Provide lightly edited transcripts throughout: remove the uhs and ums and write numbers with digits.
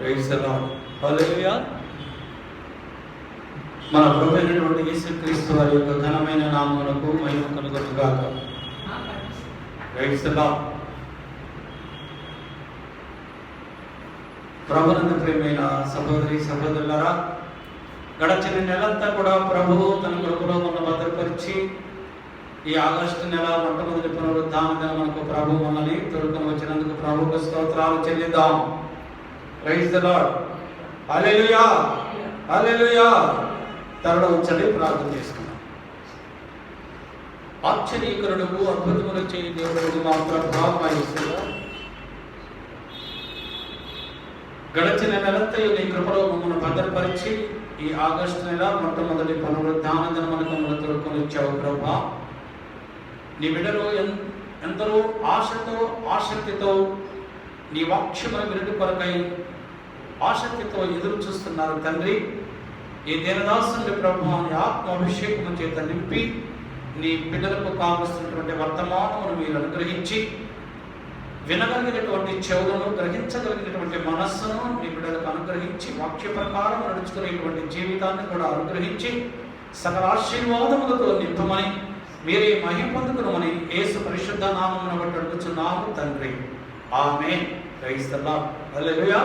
Praise the Lord. హల్లెలూయా. మన ప్రభువైనటువంటి యేసుక్రీస్తు వారి యొక్క ఘనమైన నామమునకు మహిమ కలుగును గాక. Praise the Lord. ప్రభునందు ప్రియమైన సహోదరి సహోదరులారా, గడచిన నెలంతా కూడా ప్రభువు తన కృపలో మనల్ని భద్రపరిచి ఈ ఆగస్టు నెల మొట్టమొదటి పునరుద్ధాన దినమునకు ప్రభు మనల్ని తోడుకొని వచ్చినందుకు ప్రభువుకు స్తోత్రాలు చెల్లిద్దాం. Praise the Lord. హల్లెలూయా, హల్లెలూయా. తరడ ఉంచండి, ప్రార్థన చేసుకుందాం. ఆశ్చర్యకరుడు, అద్భుతములు చేయు దేవుడు మా ప్రభు మా యేసయ్యా, గడచిన నెలంతా నీ కృపలో మమ్మల్ని భద్రపరిచి ఈ ఆగస్టు నెల మొట్టమొదటి పునరుద్ధాన దినమునకు మమ్మల్ని తోడుకొని వచ్చావు ప్రభా. నీ బిడ్డలు ఎందరో ఆశతో ఆసక్తితో నీ వాక్యముల విరుడు కొరకై ఆసక్తితో ఎదురు చూస్తున్నారు తండ్రి. ఈ దీనదాసుని ప్రభు నీ ఆత్మాభిషేకము చేత నింపి నీ బిడ్డలకు కావలసినటువంటి వర్తమానమును మీరు అనుగ్రహించి, వినగలిగినటువంటి చెవులను, గ్రహించగలిగినటువంటి మనస్సును నీ బిడ్డలకు అనుగ్రహించి, వాక్య ప్రకారం నడుచుకునేటువంటి జీవితాన్ని కూడా అనుగ్రహించి సకల ఆశీర్వాదములతో నింపమని, మీరే మహిమ పొందుకునమని యేసు పరిశుద్ధ నామమున బట్టి అడుగుచున్నాము తండ్రి. ఆమేన్. Praise the Lord. హల్లెలూయా.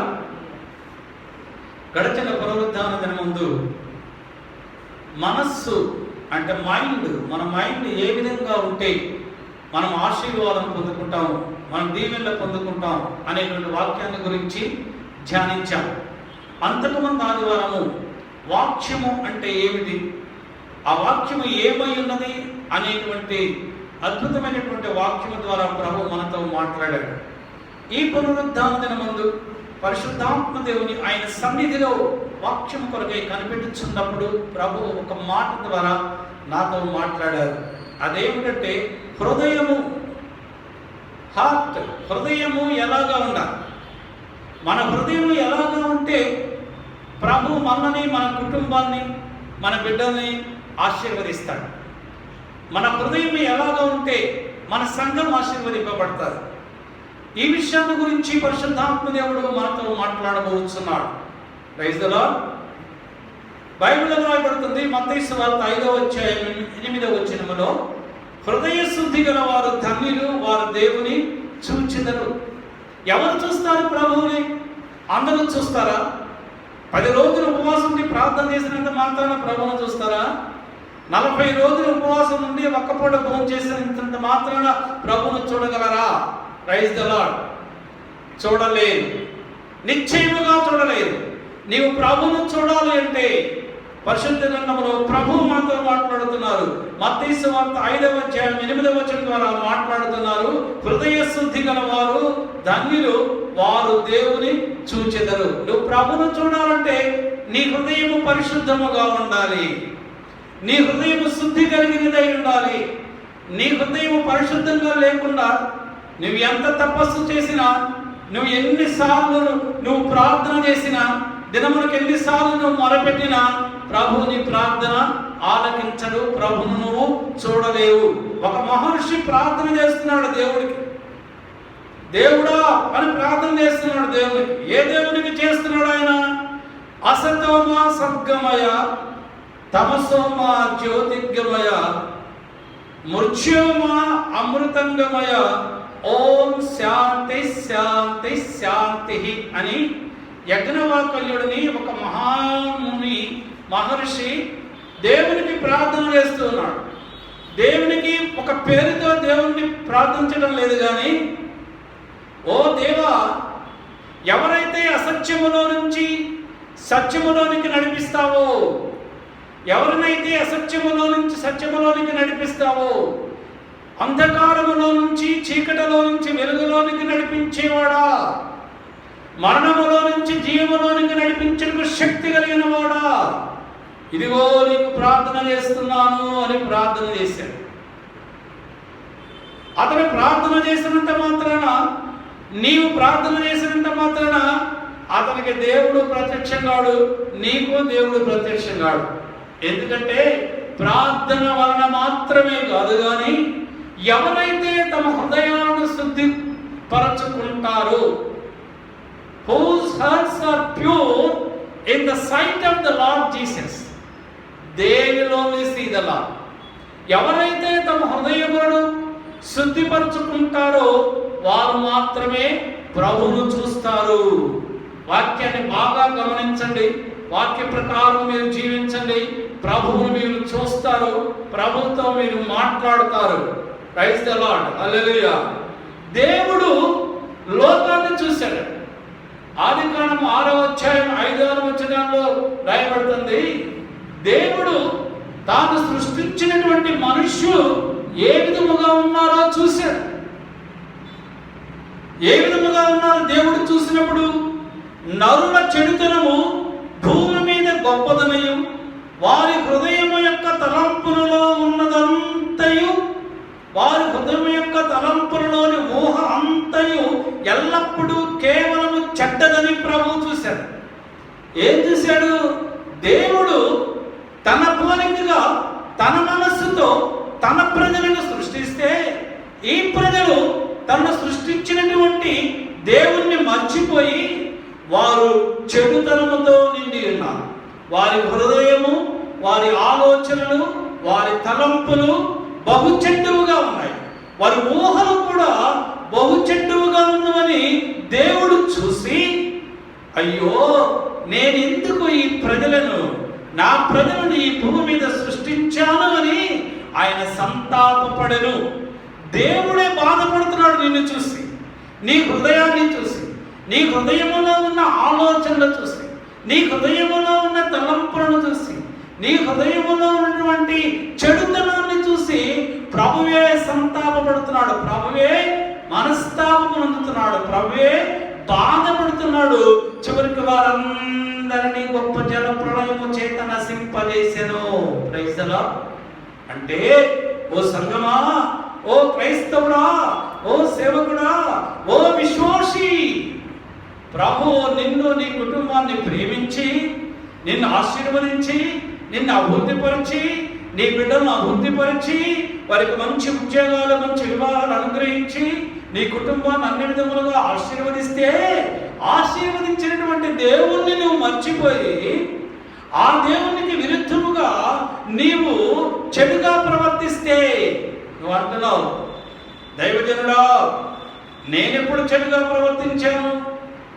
గడచిన పునరుద్ధాన దినమందు మనస్సు అంటే మైండ్, మన మైండ్ ఏ విధంగా ఉంటే మనం ఆశీర్వాదం పొందుకుంటాం, మనం దీవెనలు పొందుకుంటాం అనేటువంటి వాక్యాన్ని గురించి ధ్యానించాం. అంతకుముందు ఆదివారము వాక్యము అంటే ఏమిటి, ఆ వాక్యము ఏమై ఉన్నది అనేటువంటి అద్భుతమైనటువంటి వాక్యము ద్వారా ప్రభు మనతో మాట్లాడాడు. ఈ పునరుద్ధాన దినమందు పరిశుద్ధాత్మ దేవుని ఆయన సన్నిధిలో వాక్యం కొరకై కనిపెట్టుచున్నప్పుడు ప్రభు ఒక మాట ద్వారా నాతో మాట్లాడారు. అదేమిటంటే హృదయము, హార్ట్, హృదయము ఎలాగా ఉండాలి. మన హృదయం ఎలాగా ఉంటే ప్రభు మనల్ని, మన కుటుంబాన్ని, మన బిడ్డల్ని ఆశీర్వదిస్తాడు. మన హృదయం ఎలాగా ఉంటే మన సంఘం ఆశీర్వదింపబడతారు. ఈ విషయాన్ని గురించి పరిశుద్ధాత్మ దేవుడు మనతో మాట్లాడబోతున్నాడు. Praise the lord. బైబిల్లో రాయబడుతుంది మత్తయి సువార్త 5వ అధ్యాయం 8వ వచనములో, హృదయ శుద్ధి గల వారు ధన్యులు, వారు దేవుని చూచెదరు. ఎవరు చూస్తారు ప్రభువుని? అందరూ చూస్తారా? 10 రోజులు ఉపవాసం నుండి ప్రార్థన చేసినంత మాత్రాన ప్రభువును చూస్తారా? 40 రోజులు ఉపవాసం నుండి ఒక్కపూట భోజనం చేసినంత మాత్రాన ప్రభువును చూడగలరా? Praise the Lord. చూడలేదు, నిశ్చయముగా చూడలేదు. నీవు ప్రభువును చూడాలి అంటే పరిశుద్ధ గ్రంథంలో ప్రభు మనతో మాట్లాడుతున్నారు. మత్తయి సువార్త 5వ అధ్యాయం 8వ వచనం ద్వారా మాట్లాడుతున్నారు. హృదయ శుద్ధి గల వారు ధన్యులు, వారు దేవుని చూచెదరు. నువ్వు ప్రభువును చూడాలంటే నీ హృదయము పరిశుద్ధముగా ఉండాలి, నీ హృదయము శుద్ధి కలిగినదై ఉండాలి. నీ హృదయము పరిశుద్ధంగా లేకుండా నువ్వు ఎంత తపస్సు చేసినా, నువ్వు ఎన్నిసార్లు నువ్వు ప్రార్థన చేసినా, దినములకు ఎన్నిసార్లు నువ్వు మొరపెట్టినా ప్రభు నీ ప్రార్థన ఆలకించడు, ప్రభును నువ్వు చూడలేవు. ఒక మహర్షి ప్రార్థన చేస్తున్నాడు దేవుడికి. దేవుడా అని ప్రార్థన చేస్తున్నాడు దేవునికి. ఏ దేవునికి చేస్తున్నాడు ఆయన? అసతోమ సద్గమయ, తమసోమ జ్యోతిర్గమయ, మృత్యోమ అమృతంగమయ, ఓం శాంతి శాంతి శాంతి అని యజ్ఞవాకల్యుడిని ఒక మహాముని మహర్షి దేవునికి ప్రార్థన చేస్తున్నాడు. దేవునికి ఒక పేరుతో దేవుణ్ణి ప్రార్థించడం లేదు కానీ, ఓ దేవా, ఎవరైతే అసత్యములో నుంచి సత్యములోనికి నడిపిస్తావో, ఎవరినైతే అసత్యములో నుంచి సత్యములోనికి నడిపిస్తావో, అంధకారములో నుంచి చీకటిలో నుంచి వెలుగులోనికి నడిపించేవాడా, మరణములో నుంచి జీవములోనికి నడిపించడానికి శక్తి కలిగిన వాడా, ఇదిగో నీకు ప్రార్థన చేస్తున్నాను అని ప్రార్థన చేశాడు. అతను ప్రార్థన చేసినంత మాత్రాన, నీవు ప్రార్థన చేసినంత మాత్రాన అతనికి దేవుడు ప్రత్యక్షం కాడు, నీకు దేవుడు ప్రత్యక్షం కాడు. ఎందుకంటే ప్రార్థన వలన మాత్రమే కాదు కానీ, ఎవరైతే తమ హృదయాలను శుద్ధి పరచుకుంటారో, whose hearts are pure in the sight of the Lord Jesus, they will only see the Lord. ఎవరైతే తమ హృదయములను శుద్ధిపరచుకుంటారో వారు మాత్రమే ప్రభువును చూస్తారు. వాక్యాన్ని బాగా గమనించండి, వాక్య ప్రకారం మీరు జీవించండి, ప్రభువును మీరు చూస్తారు, ప్రభువుతో మీరు మాట్లాడతారు. ప్రైజ్ ది లార్డ్, హల్లెలూయా. దేవుడు లోకాన్ని చూశాడు. ఆదికాండం 6వ అధ్యాయం 5వ వచనంలో రాయబడుతుంది, దేవుడు తాను సృష్టించినటువంటి మనుష్యులు ఏ విధముగా ఉన్నారో చూశాడు. ఏ విధముగా ఉన్నారో దేవుడు చూసినప్పుడు నరుల చెడుతనము భూమి మీద గొప్పదనయు, వారి హృదయము యొక్క తలంపులలో ఉన్నదంతయు, వారి హృదయం యొక్క తలంపులలోని ఊహ అంతయు ఎల్లప్పుడూ కేవలము చెడ్డదని ప్రభువు చూశాడు. ఏం చూశాడు? దేవుడు తన పోలికగా తన మనస్సుతో తన ప్రజలను సృష్టిస్తే ఈ ప్రజలు తనను సృష్టించినటువంటి దేవుణ్ణి మర్చిపోయి వారు చెడుతనముతో నిండి ఉన్నారు. వారి హృదయము, వారి ఆలోచనలు, వారి తలంపులు బహు చెడ్డవుగా ఉన్నాయి. వారి ఊహలు కూడా బహు చెడ్డవుగా ఉన్నవని దేవుడు చూసి, అయ్యో నేను ఎందుకు ఈ ప్రజలను, నా ప్రజలను ఈ భూమి మీద సృష్టించాను అని ఆయన సంతాపపడెను. దేవుడే బాధపడుతున్నాడు నిన్ను చూసి, నీ హృదయాన్ని చూసి, నీ హృదయములో ఉన్న ఆలోచనలు చూసి, నీ హృదయములో ఉన్న తలంపులను చూసి, నీ హృదయములో ఉన్నటువంటి చెడుతనాన్ని చూసి ప్రభువే సంతాపపడుతున్నాడు, ప్రభువే మనస్తాపం పొందుతున్నాడు, ప్రభువే బాధపడుతున్నాడు. చివరికి వారందరినీ గొప్ప జల ప్రళయము చేత నశింపజేసెను. Praise the lord. అంటే ఓ సంగమా, ఓ క్రైస్తవుడా, ఓ సేవకుడా, ఓ విశ్వాసి, ప్రభు నిన్ను, నీ కుటుంబాన్ని ప్రేమించి, నిన్ను ఆశీర్వదించి, నిన్ను అభివృద్ధిపరిచి, నీ బిడ్డలను అభివృద్ధిపరిచి, వారికి మంచి ఉద్యోగాలు, మంచి వివాహాలు అనుగ్రహించి, నీ కుటుంబాన్ని అన్ని విధములుగా ఆశీర్వదిస్తే, ఆశీర్వదించినటువంటి దేవుణ్ణి నువ్వు మర్చిపోయి ఆ దేవునికి విరుద్ధముగా నీవు చెడుగా ప్రవర్తిస్తే, నువ్వు అంటున్నావు, దైవజనుడా నేనెప్పుడు చెడుగా ప్రవర్తించాను,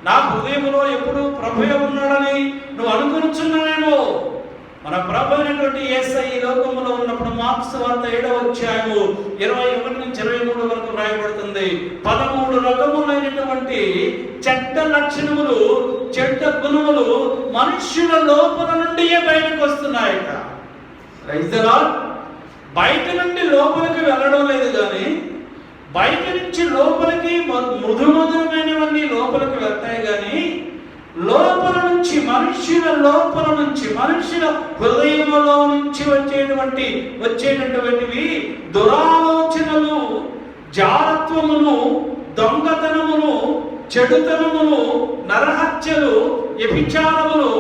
నా హృదయంలో ఎప్పుడు ప్రభువే ఉన్నాడని నువ్వు అనుకుంటున్నావేమో. మన ప్రభు అయినటువంటి యేసయ్య ఈ లోకంలో ఉన్నప్పుడు మార్క్స్ వార్త 7వ అధ్యాయము 21 నుంచి 23 వరకు రాయబడుతుంది. 13 రకములైనటువంటి చెడ్డ లక్షణములు, చెడ్డ గుణములు మనుష్యుల లోపల నుండియే బయటకు వస్తున్నాయట. Praise the lord. బయట నుండి లోపలికి వెళ్ళడం లేదు, కానీ బయట నుంచి లోపలికి మృదుమధురమైనవన్నీ లోపలికి వెళ్తాయి, కానీ లోపల నుంచి మనుష్యుల లోపల నుంచి, మనుష్యుల హృదయంలో నుంచి వచ్చేటటువంటివి దురాలోచనలు, జారత్వములు, దొంగతనములు, చెడుతనములు, నరహత్యలు, వ్యభిచారములు,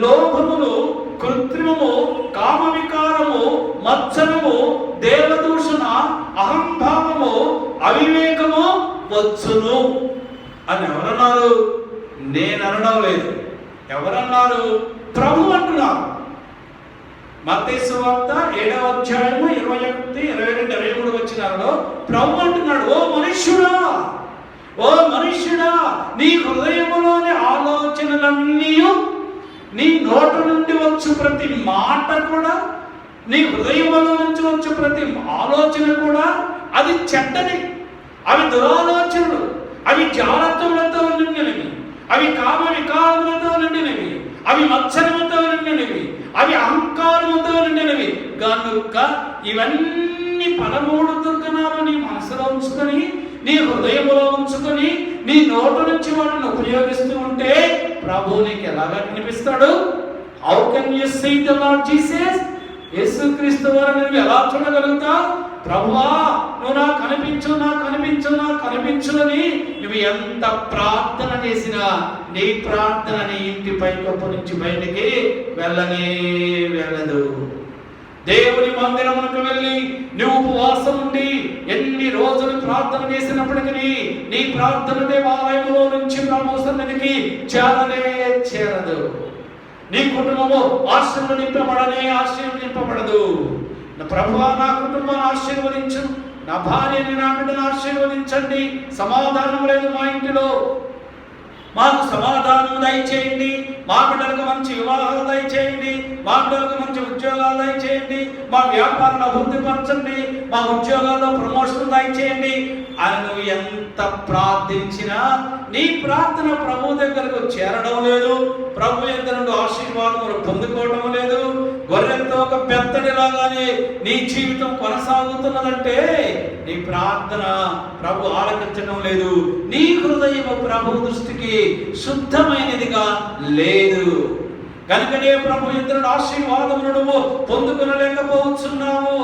లోభములు, కృత్రిమము, కామ వికారము, మత్సరము, దేవదూషణ, అహంభావము, అవివేకము వచ్చును అని ఎవరన్నారు? నేను అనడం లేదు. ఎవరన్నారు? ప్రభు అంటున్నారు. మత్తయి సువార్త 7వ అధ్యాయము 21, 22, 23 వచనాలలో ప్రభు అంటున్నాడు, ఓ మనుష్యుడా, ఓ మనుష్యుడా, నీ హృదయములోని ఆలోచనలన్నీ, నీ నోట నుండి వచ్చు ప్రతి మాట కూడా, నీ హృదయంలో నుంచి వచ్చు ప్రతి ఆలోచన కూడా అది చెడ్డది. అవి దురాలోచనలు, అవి జారత్వములతో నిండినవి, అవి కామ వికారములతో నిండినవి, అవి మత్సరముతో నిండినవి, అవి అహంకారముతో నిండినవి కనుక ఇవన్నీ 13 దుర్గుణాలు నీ మనసులో ఉంచుకొని, నీ హృదయంలో ఉంచుకొని, నీ నోటు నుంచి వాటిని ఉపయోగిస్తూ ఉంటే ప్రభు నీకు ఎలాగా కనిపిస్తాడు? How can you see the Lord Jesus? యేసుక్రీస్తు వారిని నువ్వు ఎలా చూడగలుగుతావు? ప్రభువా నువ్వు నాకు కనిపించు, నాకు కనిపించు, నాకు కనిపించు అని నువ్వు ఎంత ప్రార్థన చేసినా నీ ప్రార్థన నీ ఇంటి పైకప్పు నుంచి బయటికి వెళ్ళనే వెళ్ళదు. దేవుని మందిరమునకు వెళ్ళి నువ్వు ఉపవాసం ఉండి ఎన్ని రోజులు ప్రార్థన చేసినప్పటికీ నీ ప్రార్థన దేవాలయంలో నుంచి ప్రభు సన్నిధికి చేరదు. నీ కుటుంబము ఆశీర్వదింపబడదు. ప్రభువా, నా కుటుంబాన్ని ఆశీర్వదించు, నా భార్యని నా బిడ్డను ఆశీర్వదించండి. సమాధానం లేదు మా ఇంటిలో, మాకు సమాధానం దయచేయండి. మా బిడ్డలకు మంచి వివాహాలు దయచేయండి, మా బిడ్డలకు మంచి ఉద్యోగాలు దయచేయండి, మా వ్యాపారాన్ని అభివృద్ధిపరచండి, మా ఉద్యోగాల్లో ప్రమోషన్ దయచేయండి అని నువ్వు ఎంత ప్రార్థించినా నీ ప్రార్థన ప్రభు దగ్గరకు చేరడం లేదు. ప్రభు దగ్గర నుండి ఆశీర్వాదములు పొందుకోవడం లేదు. గొర్రెలతో ఒక పెద్దడిలాగానే నీ జీవితం కొనసాగుతున్నదంటే నీ ప్రార్థన ప్రభు ఆలకించడం లేదు. నీ హృదయం ప్రభు దృష్టికి శుద్ధమైనదిగా లేదు. కనుకనే ప్రభు ఇద్దరు ఆశీర్వాదములు నువ్వు పొందుకొనలేకపోతున్నావు.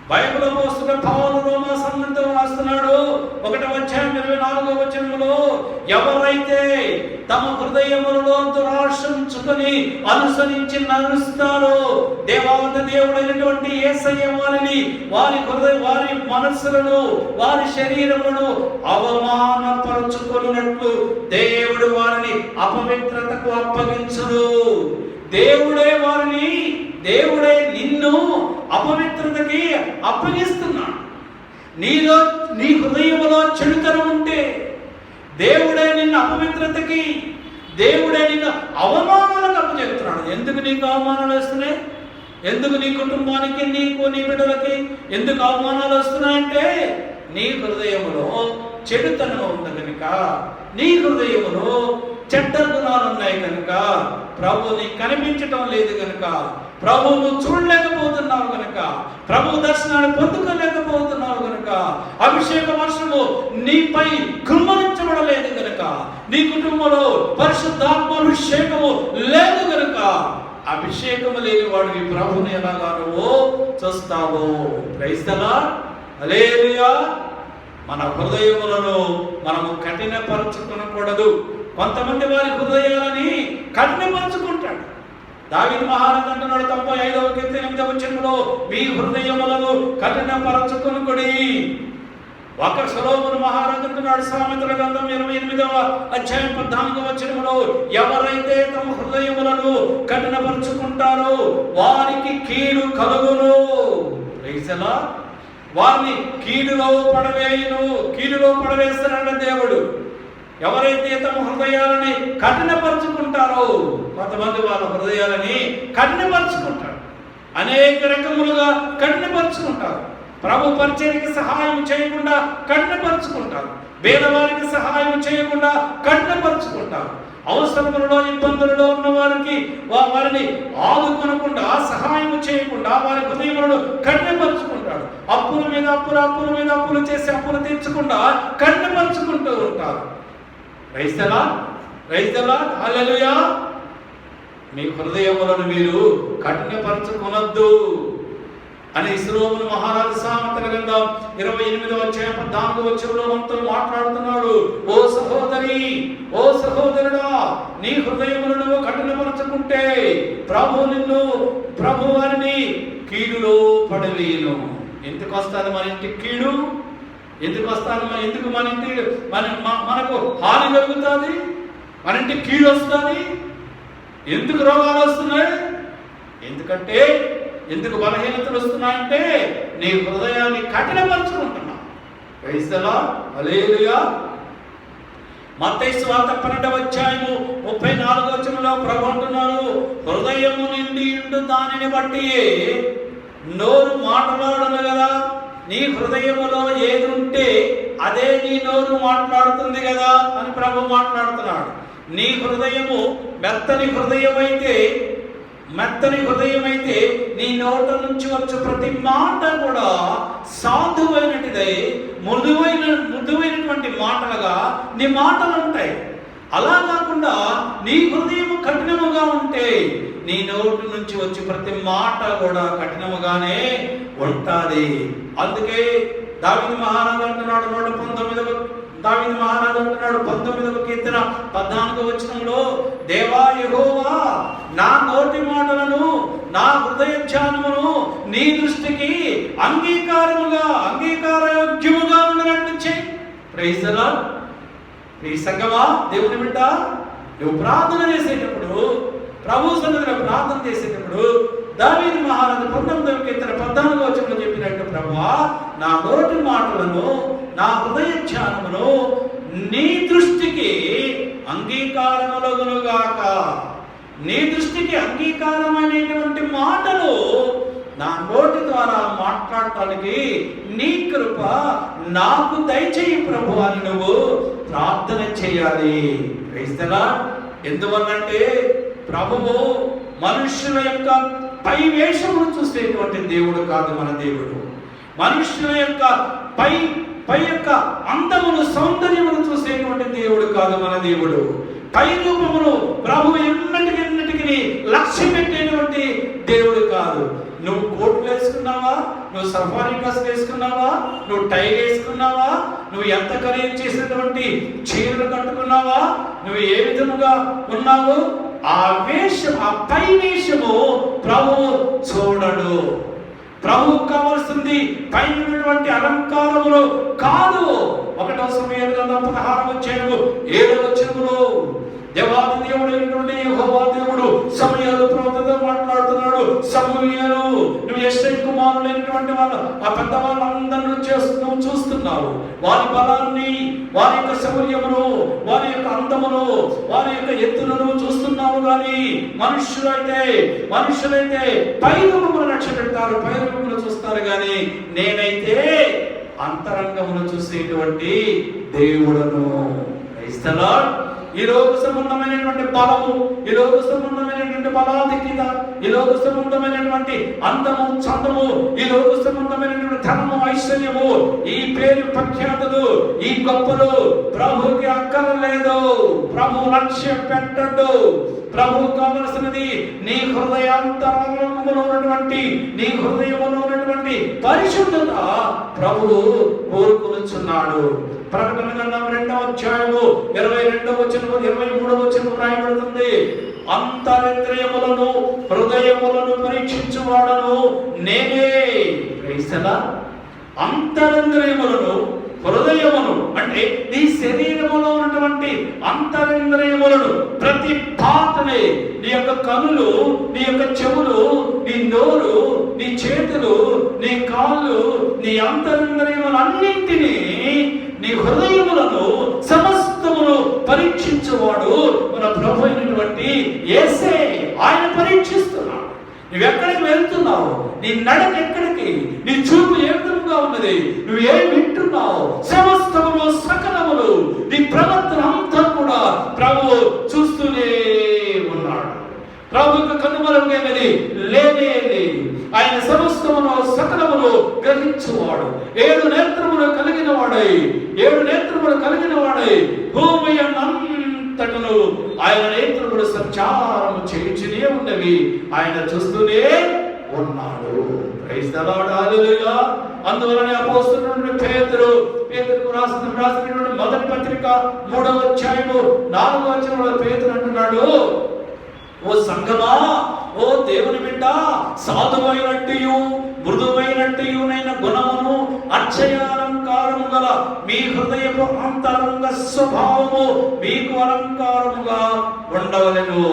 బైబిల్ పోస్తున్న పౌలు రోమా సంఘంతో రాస్తున్నాడు 1:24 ఎవరైతే తమ హృదయములలో దురాశించుకొని అనుసరించి నడుస్తారో దేవాది దేవుడైనటువంటి యేసయ్య వారి మనస్సులను వారి శరీరములను అవమానపరచుకున్నట్లు దేవుడు వారిని అపవిత్రతకు అప్పగించును. దేవుడే నిన్ను అపవిత్రతకి అప్పగిస్తున్నాడు. నీ హృదయంలో చెడుతనం ఉంటే దేవుడే నిన్ను అపవిత్రతకి, దేవుడే నిన్ను అవమానాలకు అప్పచెప్తున్నాడు. ఎందుకు నీకు అవమానాలు వస్తున్నాయి? ఎందుకు నీ కుటుంబానికి, నీకు, నీ బిడ్డలకి ఎందుకు అవమానాలు వస్తున్నాయంటే నీ హృదయంలో చెడుతనం ఉంది కనుక, నీ హృదయంలో చెడ్డ గుణాలు ఉన్నాయి కనుక, ప్రభు నీకు కనిపించటం లేదు కనుక, ప్రభువును చూడలేకపోతున్నావు కనుక, ప్రభు దర్శనాన్ని పొందుకోలేకపోతున్నావు కనుక, అభిషేక వర్షము నీపై కుమ్మరించబడలేదు కనుక, నీ కుటుంబంలో పరిశుద్ధాత్మ అభిషేకము లేదు కనుక, అభిషేకము లేని వాడివి ప్రభుని ఎలాగా నువ్వు చూస్తావు. ప్రైజ్ ది లార్డ్, హల్లెలూయా. మన హృదయములను మనము కఠినపరచుకోకూడదు. కొంతమంది వారి హృదయాలని కఠినపరచుకుంటాడు. దావీదు మహారాజు అంటున్నాడు 95వ కీర్తన 8వ వచనంలో, మీ హృదయములను కఠినపరచుకొనుడి. సొలొమోను మహారాజు అంటున్నాడు సామెతల గ్రంథం 28వ వచనంలో, ఎవరైతే తమ హృదయములను కఠినపరచుకుంటారో వారికి కీడు కలుగును. Praise the Lord. వారిని కీడులో పడవేస్తాడన్న దేవుడు. ఎవరైతే తమ హృదయాలని కఠినపరుచుకుంటారో, కొంతమంది వాళ్ళ హృదయాలని కఠినపరుచుకుంటారు, అనేక రకములుగా కఠినపరుచుకుంటారు. ప్రభు పరిచర్యకి సహాయం చేయకుండా కఠినపరుచుకుంటారు, పేదవారికి సహాయం చేయకుండా కఠినపరుచుకుంటారు, అవసరములలో ఇబ్బందులలో ఉన్న వారిని ఆదుకొనకుండా సహాయం చేయకుండా వారి హృదయములను కఠినపరుచుకుంటాడు. అప్పుల మీద అప్పులు చేసి అప్పులు తీర్చకుండా కఠినపరుచుకుంటూ ఉంటారు. ప్రైజ్ ది లార్డ్, హల్లెలూయా. మీ హృదయములను మీరు కఠినపరచుకొనొద్దు అని సొలొమోను మహారాజు సామెతల గ్రంథం 28వ మనతో మాట్లాడుతున్నాడు. ఓ సహోదరి, ఓ సహోదరుడా, నీ హృదయములను నువ్వు కఠినపరచుకుంటే ప్రభు వారిని కీడులో పడవేయును. ఎందుకు వస్తుంది మన ఇంటికి కీడు? ఎందుకు వస్తాను? ఎందుకు మన ఇంటి మనకు హాని కలుగుతుంది? మన ఇంటికి కీడు వస్తుంది? ఎందుకు రోగాలు వస్తున్నాయి? ఎందుకు బలహీనతలు వస్తున్నాయంటే నీ హృదయాన్ని కఠినపరుచుకుంటున్నావు. ప్రైజ్ ది లార్డ్, హల్లెలూయా. మత్తయి సువార్త 12:34 ప్రభు అంటున్నారు, హృదయము నిండి దానిని బట్టి నోరు మాట్లాడును కదా. నీ హృదయములో ఏది ఉంటే అదే నీ నోరు మాట్లాడుతుంది కదా అని ప్రభు మాట్లాడుతున్నాడు. నీ హృదయము మెత్తని హృదయం అయితే నీ నోట నుంచి వచ్చే ప్రతి మాట కూడా సాధువైనటిదై మృదువైనటువంటి మాటలుగా నీ మాటలు ఉంటాయి. అలా కాకుండా నీ హృదయం కఠినముగా ఉంటే నీ నోటి నుంచి వచ్చి ప్రతి మాట కూడా కఠినముగానే ఉంటుంది. అందుకే దావీదు మహారాజు అంటున్నాడు 19వ కీర్తన 14వ వచనంలో, దేవా యెహోవా, నా నోటి మాటలను నా హృదయ ధ్యానమును నీ దృష్టికి అంగీకారయోగ్యముగా ఉండనట్లు చేయి. Praise the Lord. ఈ సంగమా, దేవుని బిడ్డ, నువ్వు ప్రార్థన చేసేటప్పుడు, ప్రభు సన్నిధిలో ప్రార్థన చేసేటప్పుడు దావీదు మహారాజు 19వ కీర్తన 14వ వచనంలో చెప్పినట్టు, ప్రభువా నా నోటి మాటలను నా హృదయ ధ్యానమును నీ దృష్టికి అంగీకారములగునుగాక. నీ దృష్టికి అంగీకారమైనటువంటి మాటలు నా నోటి ద్వారా మాట్లాడటానికి నీ కృప నాకు దయచేయి ప్రభు అని నువ్వు ప్రార్థన చేయాలి. క్రైస్తలా, ఎందువల్లంటే ప్రభువు మనుష్యుల యొక్క పై వేషమును చూసేటువంటి దేవుడు కాదు మన దేవుడు. మనుష్యుల యొక్క పై యొక్క అందమును, సౌందర్యమును చూసేటువంటి దేవుడు కాదు మన దేవుడు. పై రూపమును ప్రభు ఎన్నటికి లక్ష్య పెట్టేటువంటి దేవుడు కాదు. నువ్వు కోట్లు వేసుకున్నావా, నువ్వు సఫారీ డ్రెస్ వేసుకున్నావా, నువ్వు టై వేసుకున్నావా, నువ్వు ఎంత ఖరీదు చేసినటువంటి చీరలు కట్టుకున్నావా, నువ్వు ఏ విధముగా ఉన్నావు, ఆ వేషం, ఆ పై వేషము ప్రభువు చూడడు. ప్రభువు కావాల్సింది పైనటువంటి అలంకారములు కాదు. 1వ సమూయేలు గ్రంథం 16వ అధ్యాయము 7వ వచనములో దేవాది దేవుడైనటువంటి యెహోవా దేవుడు సమూయేలు ప్రవక్తతో మాట్లాడుతున్నాడు. సమూయేలు, నువ్వు యెష్షై కుమారులైనటువంటి వాళ్ళు, ఆ పెద్ద వాళ్ళందరూ నువ్వు చూస్తున్నావు. వారి బలాన్ని, వారి యొక్క శౌర్యమును, వారి యొక్క అందమును, వారి యొక్క ఎత్తులను చూస్తున్నావు. కానీ మనుషులైతే పై రూపమును లక్ష్య పెడతారు, పై రూపమును చూస్తారు. కానీ నేనైతే అంతరంగమును చూసేటువంటి దేవుడను. క్రైస్త లార్డ్. ఈ లోక సంబంధమైనటువంటి బలము, ఈ లోక సంబంధమైనటువంటి బలాధిక్యత, ఈ లోక సంబంధమైనటువంటి అందము, చందము, ఈ లోక సంబంధమైనటువంటి ధనము, ఐశ్వర్యము, ఈ పేరు ప్రఖ్యాతులు, ఈ గొప్పలు ప్రభుకి అక్కర్లేదు. ప్రభు లక్ష్యం పెట్టడు. ప్రభు కావలసినది నీ హృదయాంతరంగంలో ఉన్నటువంటి, నీ హృదయంలో ఉన్నటువంటి పరిశుద్ధత ప్రభువు కోరుకొనుచున్నాడు. ప్రకటన గ్రంథం 2వ అధ్యాయము 22వ వచనము 23వ వచనము రాయబడుతుంది, అంతరింద్రియములను హృదయములను పరీక్షించువాడను నేనే. క్రైస్తలా, అంతరింద్రియములను హృదయమును అంటే నీ శరీరములో ఉన్నటువంటి అంతరింద్రియములను, ప్రతి పాటనే, నీ యొక్క కనులు, నీ యొక్క చెవులు, నీ నోరు, నీ చేతులు, నీ కాళ్ళు, నీ అంతరింద్రియములన్నింటినీ, నీ హృదయములను సమస్తమును పరీక్షించువాడు మన ప్రభు అయినటువంటి యేసే. ఆయన పరీక్షిస్తున్నాడు. నువ్వెక్కడికి వెళ్తున్నావు, నీ నడక ఎక్కడికి, నీ చూపు ఏ విధంగా ఉన్నది, నువ్వు ఏం వింటున్నావు, సమస్తములు సకలములు నీ ప్రవర్తన అంతా కూడా ప్రభు చూస్తూనే ఉన్నాడు. ప్రభువుకు కనుమరుగైనది లేనే లేదు. ఆయన సమస్తమును సకలమును గ్రహించువాడు. 7 నేత్రములు కలిగిన వాడై భూమి అంతటను ఆయన నేత్రములు సంచారము చేయుచునే ఉన్నవి. ఆయన చూస్తూనే ఉన్నాడు. Praise the Lord. హల్లెలూయా. అందువలన అపోస్తలుడైన పేతురుకు రాసినటువంటి మొదటి పత్రిక 3వ అధ్యాయము 4వ వచనంలో పేతురు అంటున్నాడు, ఓ సంఘమా, ఓ దేవుని బిడ్డ, సాధువైనట్టు మృదువైనట్టునైన గుణమును అక్షయాలంకారము గల మీ హృదయపు అంతరంగ స్వభావము మీకు అలంకారముగా ఉండవలెను.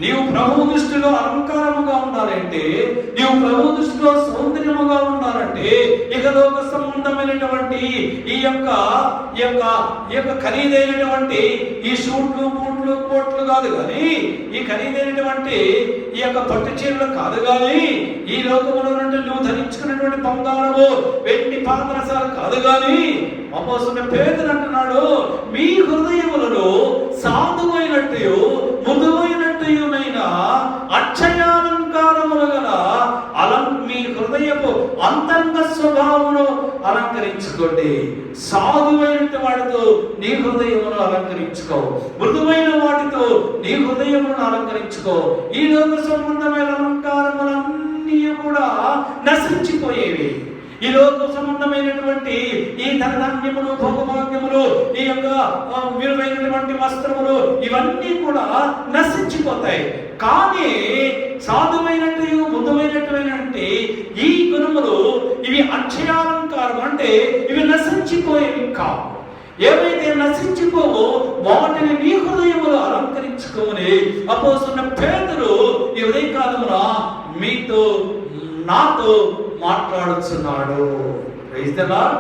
నీవు ప్రభు దృష్టిలో అలంకారముగా ఉండాలంటే, నీవు ప్రభు దృష్టిలో సౌందర్యముగా ఉండాలంటే, ఇహలోక సంబంధమైనటువంటి ఈ యొక్క ఖరీదైనటువంటి ఈ షూట్లు, బూట్లు, కోట్లు కాదు కానీ, ఈ ఖరీదైనటువంటి ఈ యొక్క పట్టు చీరలు కాదు కానీ, ఈ లోకములో నువ్వు ధరించుకున్నటువంటి బంగారము, వెండి పాత్రసాలు కాదు కానీ, అపోస్తలుడైన పేతురు అంటున్నాడు, మీ హృదయములను సాధువైనట్టు మృదువైనట్టునైన అక్షయాలంకారములు గల మీ హృదయపు అంతరంగ స్వభావమును అలంకరించుకోండి. సాధువైన వాటితో నీ హృదయమును అలంకరించుకో, మృదువైన వాటితో నీ హృదయమును అలంకరించుకో. ఈ లోక సంబంధమైన అలంకారములన్నీ కూడా నశించిపోయేవి. ఈ లోక సంబంధమైనటువంటి ఈ ధనధాన్యములు, భోగభాగ్యములు, ఈ యొక్క విలువైనటువంటి వస్త్రములు ఇవన్నీ కూడా నశించిపోతాయి. కానీ సాధువైనట్టు బుద్ధమైనటువంటి ఈ గుణములు ఇవి అక్షయాలంకారం, అంటే ఇవి నశించిపోయేవి కావు. ఏవైతే నశించిపోవో వాటిని నీ హృదయములో అలంకరించుకోమని అపోస్తలుడైన పేతురు ఈ ఉదయకాలమున మీతో నాతో మాట్లాడుచున్నాడు. Praise the Lord.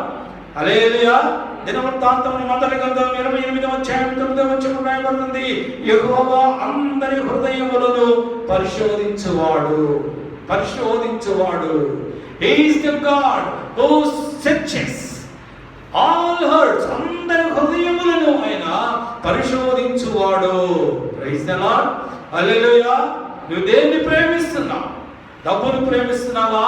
హల్లెలూయా. దినవృత్తాంతముల మొదటి గ్రంథం 28వ అధ్యాయం 9వ వచనం రాయబడుతుంది, యెహోవా అందరి హృదయములను పరిశోధించువాడు. He is the God who searches all hearts. అందరి హృదయములను ఆయన పరిశోధించువాడు. Praise the Lord. హల్లెలూయా. నువ్వు దేన్ని ప్రేమిస్తున్నావు? డబ్బును ప్రేమిస్తున్నావా?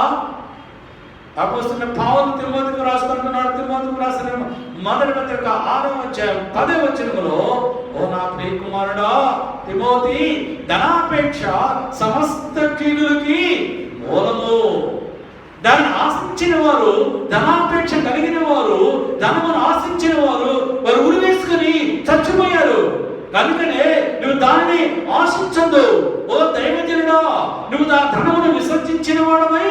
అపోస్తలుడైన పౌలు తిమోతికి రాస్తున్నాడు. తిమోతికి రాసిన మొదటి పత్రిక 6వ అధ్యాయం 10వ వచనములో, ఓ నా ప్రియ కుమారుడా తిమోతి, ధనాపేక్ష సమస్త కీడులకి మూలము. దాన్ని ఆశించిన వారు, ధనాపేక్ష కలిగిన వారు, ధనమును ఆశించిన వారు ఉరివేసుకుని చచ్చిపోయారు. కనుకనే నువ్వు దానిని ఆశించద్దు. ఓ దైవజనుడా, నువ్వు ఆ ధనమును విసర్జించిన వాడవై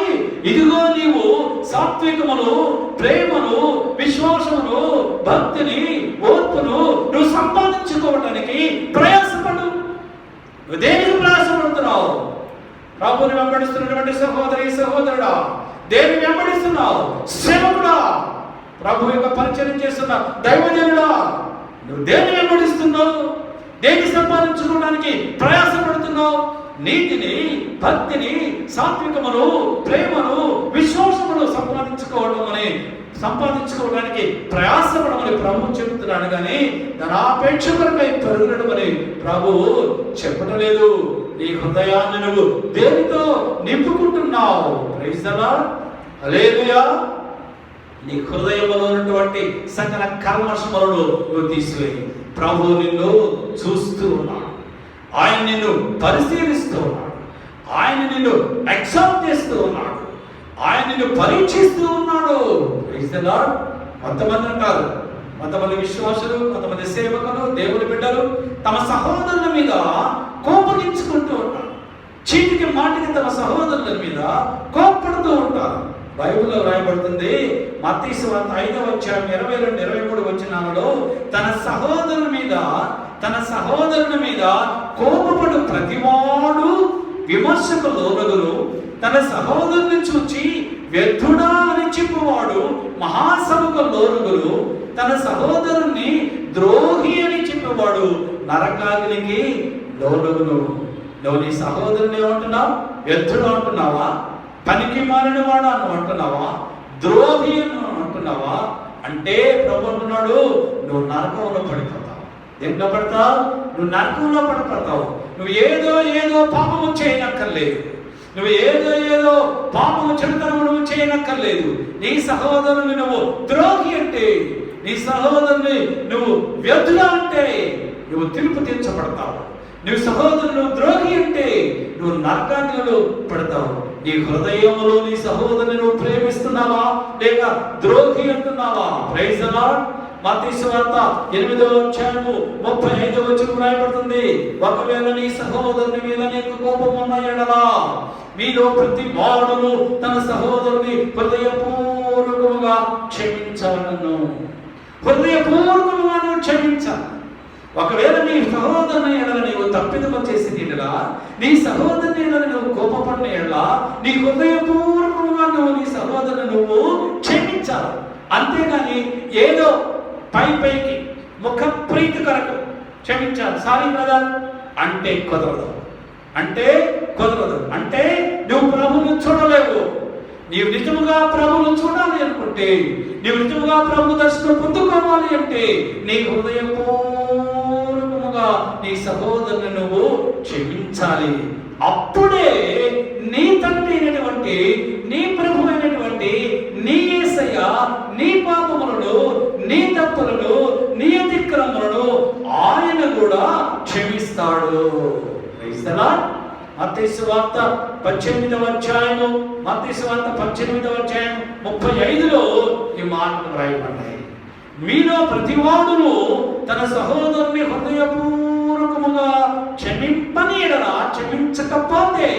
ఇదిగో నీవు సాత్వికమును, ప్రేమను, విశ్వాసమును, భక్తిని, ఓర్పును నువ్వు సంపాదించుకోవటానికి ప్రయాసపడు. నువ్వు దేనికి ప్రయాసపడుతున్నావు? ప్రభువుని వెంబడిస్తున్నటువంటి సహోదరి సహోదరుడా, దేన్ని వెంబడిస్తున్నావు? సేవకుడా, ప్రభు యొక్క పరిచయం చేస్తున్న దైవజనుడా, నువ్వు దేన్ని వెంబడిస్తున్నావు? దేన్ని సంపాదించుకోవడానికి ప్రయాసపడుతున్నావు? నీతిని, భక్తిని, సాత్వికమును, ప్రేమను, విశ్వాసమును సంపాదించుకోవడానికి ప్రయాసపడమని ప్రభు చెబుతున్నాడు. కానీ ధనాపేక్ష కొరకై పెరుగునమని ప్రభువు చెప్పడం లేదు. నీ హృదయాన్ని నువ్వు దేనితో నింపుకుంటున్నావు? Praise the Lord. హల్లెలూయా. నీ హృదయంలో ఉన్నటువంటి సకల కల్మషములను నువ్వు తీసివేయి. ప్రభు నిన్ను చూస్తూ ఉన్నాడు. ఆయన నిన్ను పరిశీలిస్తూ ఉన్నాడు. ఆయన నిన్ను ఎగ్జామ్ చేస్తూ ఉన్నాడు. ఆయన నిన్ను పరీక్షిస్తూ ఉన్నాడు. Praise the Lord. కొంతమంది అంటారు, కొంతమంది విశ్వాసులు, కొంతమంది సేవకులు, దేవుని బిడ్డలు తమ సహోదరుల మీద కోపగించుకుంటూ ఉంటారు. చీటికి మాటికి తమ సహోదరుల మీద కోపడుతూ ఉంటారు. బైబిల్లో రాయబడుతుంది, మత్తయి సువార్త 5వ అధ్యాయం 22-23 వచనాలలో, తన సహోదరుని మీద కోపపడు ప్రతివాడు విమర్శకు లోనగును, తన సహోదరుని చూచి వ్యర్థుడా అని చెప్పువాడు మహాసభకు లోనగును, తన సహోదరుని ద్రోహి అని చెప్పేవాడు నరకాగ్నికి లోనగును. నువ్వు నీ సహోదరుని ఏమంటున్నావు? వ్యర్థుడు అంటున్నావా? పనికి మారిన వాడు అని అంటున్నావా? ద్రోహి అని అంటున్నావా? అంటే ప్రభు అంటున్నాడు, నువ్వు నరకంలో పడిపోతావు. దేంట్లో పడతావు? నువ్వు నరకంలో పడిపోతావు. నువ్వు ఏదో పాపము చేయనక్కర్లేదు. నువ్వు ఏదో పాపము చెడుతనము నువ్వు చేయనక్కర్లేదు. నీ సహోదరుని నువ్వు ద్రోహి అంటే, నీ సహోదరుని నువ్వు వ్యర్థుడా అంటే నువ్వు తీర్పు తీర్చబడతావు. నువ్వు సహోదరుడు ద్రోహి అంటే నువ్వు నరకాగ్నిలో పడతావు. నీ హృదయంలో నీ సహోదరుని నువ్వు ప్రేమిస్తున్నావా లేక ద్రోహి అంటున్నావా? Praise the Lord. మత్తయి సువార్త 8వ అధ్యాయము 35వ వచనం రాయబడుతుంది, ఒకవేళ నీ సహోదరుని మీద నీకు కోపం ఉన్న యెడల మీలో ప్రతి వాడును తన సహోదరుని హృదయపూర్వకముగా క్షమించాలను. హృదయపూర్వకముగా నువ్వు క్షమించాలి. ఒకవేళ నీ సహోదరుని ఎడల నీవు తప్పిదము చేసిన ఎడల, నీ సహోదరుని ఎడల నువ్వు కోపపడిన ఎడల, నీ హృదయపూర్వకంగా నువ్వు నీ సహోదరుని నువ్వు క్షమించాలి. అంతేగాని ఏదో పైకి ముఖ ప్రీతి కొరకు క్షమించాలి, సారీ బ్రదర్ అంటే కుదరదు. అంటే నువ్వు ప్రభువును చూడలేవు. నీవు నిజముగా ప్రభువును చూడాలి అనుకుంటే, నీవు నిజముగా ప్రభు దర్శనం పొందుకోవాలి అంటే నీ హృదయపూర్వకముగా నీ సహోదరుని నువ్వు క్షమించాలి. అప్పుడే నీ తండ్రి అయినటువంటి, నీ ప్రభు అయినటువంటి నీ యేసయ్య నీ పాపములను, నీ తప్పులను, నీ అతిక్రమములను ఆయన కూడా క్షమిస్తాడు. Praise the Lord. మత్తయి సువార్త 18వ అధ్యాయము, మత్తయి సువార్త 18వ అధ్యాయం 35లో ఈ మాటలు వ్రాయబడ్డాయి. మీలో ప్రతివాడును తన సహోదరుని హృదయపూర్వకముగా క్షమింపని ఎడల, క్షమించకపోతే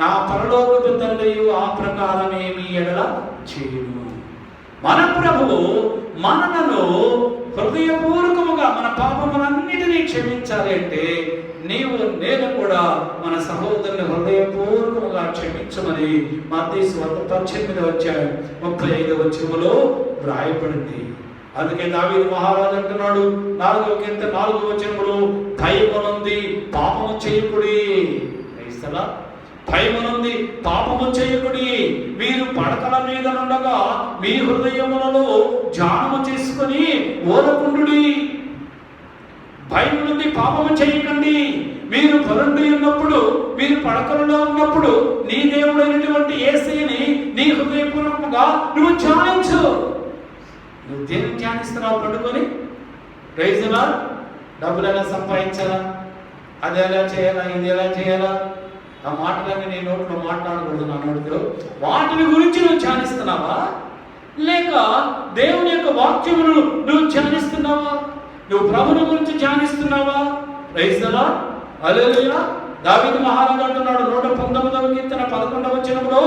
నా పరలోకపు తండ్రియు ఆ ప్రకారమే మీ ఎడల చేయును. మన ప్రభువు మనలను హృదయపూర్వకముగా మన పాపములన్నిటినీ క్షమించాలి అంటే నేను కూడా మన సహోదరుని హృదయపూర్వకముగా క్షమించమని మత్తయి సువార్త 18వ అధ్యాయం 35వ వచనములో వ్రాయబడింది. అందుకే దావీదు మహారాజు అంటున్నాడు 4వ కీర్తన 4వ వచనములో, భయమునుంది పాపము చేయకుడి. భయమునుంది పాపము చేయకుడి, మీరు పడకల మీద నుండగా మీ హృదయములలో ధ్యానము చేసుకుని ఓరకుండుడి. భయం నుండి పాపము చేయకండి. మీరు పరుండి ఉన్నప్పుడు, మీరు పడకలలో ఉన్నప్పుడు నీ దేవుడైనటువంటి యేసయ్యని నీ హృదయపూర్వకంగా నువ్వు ధ్యానించు. నువ్వు దేన్ని ధ్యానిస్తున్నావు? పడుకొని ప్రైజ్ ది లార్డ్. డబ్బులు ఎలా సంపాదించాలా, అది ఎలా చేయాలా, ఇది ఎలా చేయాలా, ఆ మాటలన్నీ నీ నోట్లో మాట్లాడకూడదు. నా నోటితో వాటిని గురించి నువ్వు ధ్యానిస్తున్నావా, లేక దేవుని యొక్క వాక్యమును నువ్వు ధ్యానిస్తున్నావా? నువ్వు ప్రభుని గురించి ధ్యానిస్తున్నావా? Praise the Lord. హల్లెలూయా. దావీదు మహారాజు అంటున్నాడు 119వ కీర్తన 11వ వచనములో,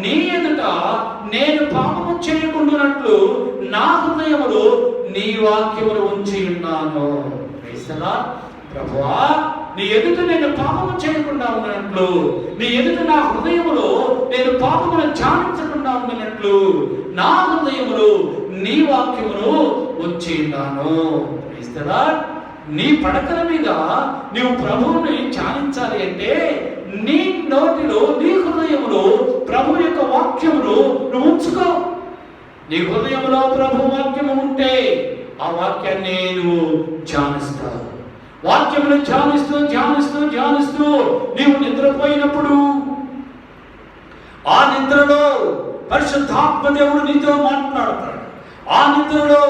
నీ ఎదుట నేను పాపము చేయకుండానట్లు నా హృదయములో నీ వాక్యమును ఉంచి ఉన్నాను. Praise the Lord. ప్రభువా, నీ ఎదుట నేను పాపము చేయకుండా ఉన్నట్లు, నీ ఎదుట నా హృదయములో నేను పాపమును ధ్యానించకుండా ఉన్నట్లు నా హృదయములో నీ వాక్యమును ఉంచి ఉన్నాను. Praise the Lord. నీ పడకల మీద నీవు ప్రభువుని ధ్యానించాలి అంటే నీ నోటిలో, నీ హృదయములో ప్రభు యొక్క వాక్యమును నువ్వు ఉంచుకో. నీ హృదయములో ప్రభు వాక్యము ఉంటే ఆ వాక్యాన్ని నువ్వు ధ్యానిస్తావు. వాక్యమును ధ్యానిస్తూ ధ్యానిస్తూ ధ్యానిస్తూ నీవు నిద్రపోయినప్పుడు ఆ నిద్రలో పరిశుద్ధాత్మ దేవుడు నీతో మాట్లాడతాడు. ఆ నిద్రలో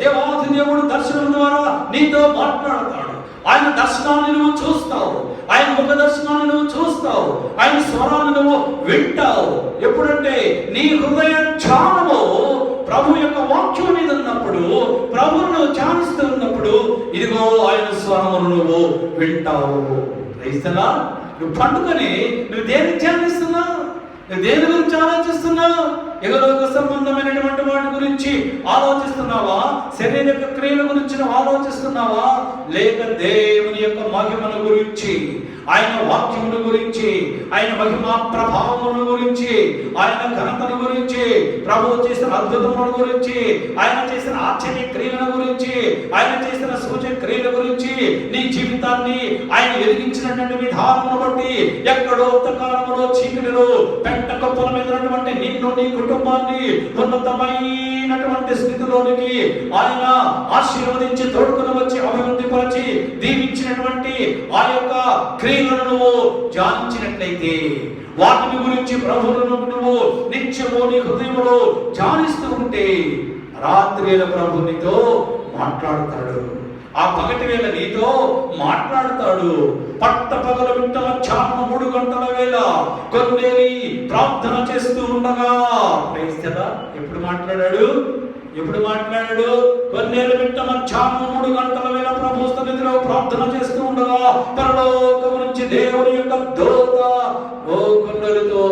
దేవాది దేవుడు దర్శనం ద్వారా నీతో మాట్లాడతాడు. ఆయన దర్శనాన్ని నువ్వు చూస్తావు, ఆయన ముఖ దర్శనాన్ని నువ్వు చూస్తావు, ఆయన స్వరాన్ని నువ్వు వింటావు. ఎప్పుడంటే నీ హృదయ ధ్యానము ప్రభు యొక్క వాక్యం మీద ఉన్నప్పుడు, ప్రభువును ధ్యానిస్తూ ఉన్నప్పుడు ఇదిగో ఆయన స్వరమును నువ్వు వింటావు. Praise the Lord. నువ్వు పండుకొని నువ్వు దేన్ని ధ్యానిస్తున్నావు? నువ్వు దేని గురించి ఆలోచిస్తున్నావు? ఎగలోక సంబంధమైనటువంటి వాటి గురించి ఆలోచిస్తున్నావా? శరీరక క్రియల గురించి నువ్వు ఆలోచిస్తున్నావా? లేక దేవుని యొక్క మహిమను గురించి, ఆయన వాక్యముల గురించి, ఆయన మహిమా ప్రభావముల గురించి, ఆయన ఘనతను గురించి, ప్రభువు చేసిన అద్భుతముల గురించి, ఆయన చేసిన ఆశ్చర్య క్రియల గురించి, ఆయన చేసిన సూచన క్రియల గురించి, నీ జీవితాన్ని ఆయన వెలిగించినటువంటి విధానమును బట్టి ఎక్కడో అంతకాలములో చీకటిలో పెంట కప్పుల మీద ఉన్నటువంటి నిన్ను, నీ కుటుంబాన్ని ఉన్నతమైనటువంటి స్థితిలోనికి ఆయన ఆశీర్వదించి తోడుకుని వచ్చి అభివృద్ధి పరిచి దీవించినటువంటి ఆ యొక్క క్రియలను నువ్వు ధ్యానించినట్లయితే, వాటిని గురించి ప్రభువును నువ్వు నిత్యము నీ హృదయంలో ధ్యానిస్తూ ఉంటే రాత్రి ప్రభు నీతో మాట్లాడతాడు. ఆ పగటి వేళ నీతో మాట్లాడతాడు. పట్ట పగల వింట మధ్యాహ్నం 3 గంటల వేళ కొన్నేరి ప్రార్థన చేస్తూ ఉండగా, ఎప్పుడు మాట్లాడాడు? కొన్నేరు వింట మధ్యాహ్నం 3 గంటల వేళ ప్రభు సన్నిధిలో ప్రార్థన చేస్తూ ఉండగా పరలోకము నుంచి దేవుని యొక్క దూత ఓ కొన్నేరుతో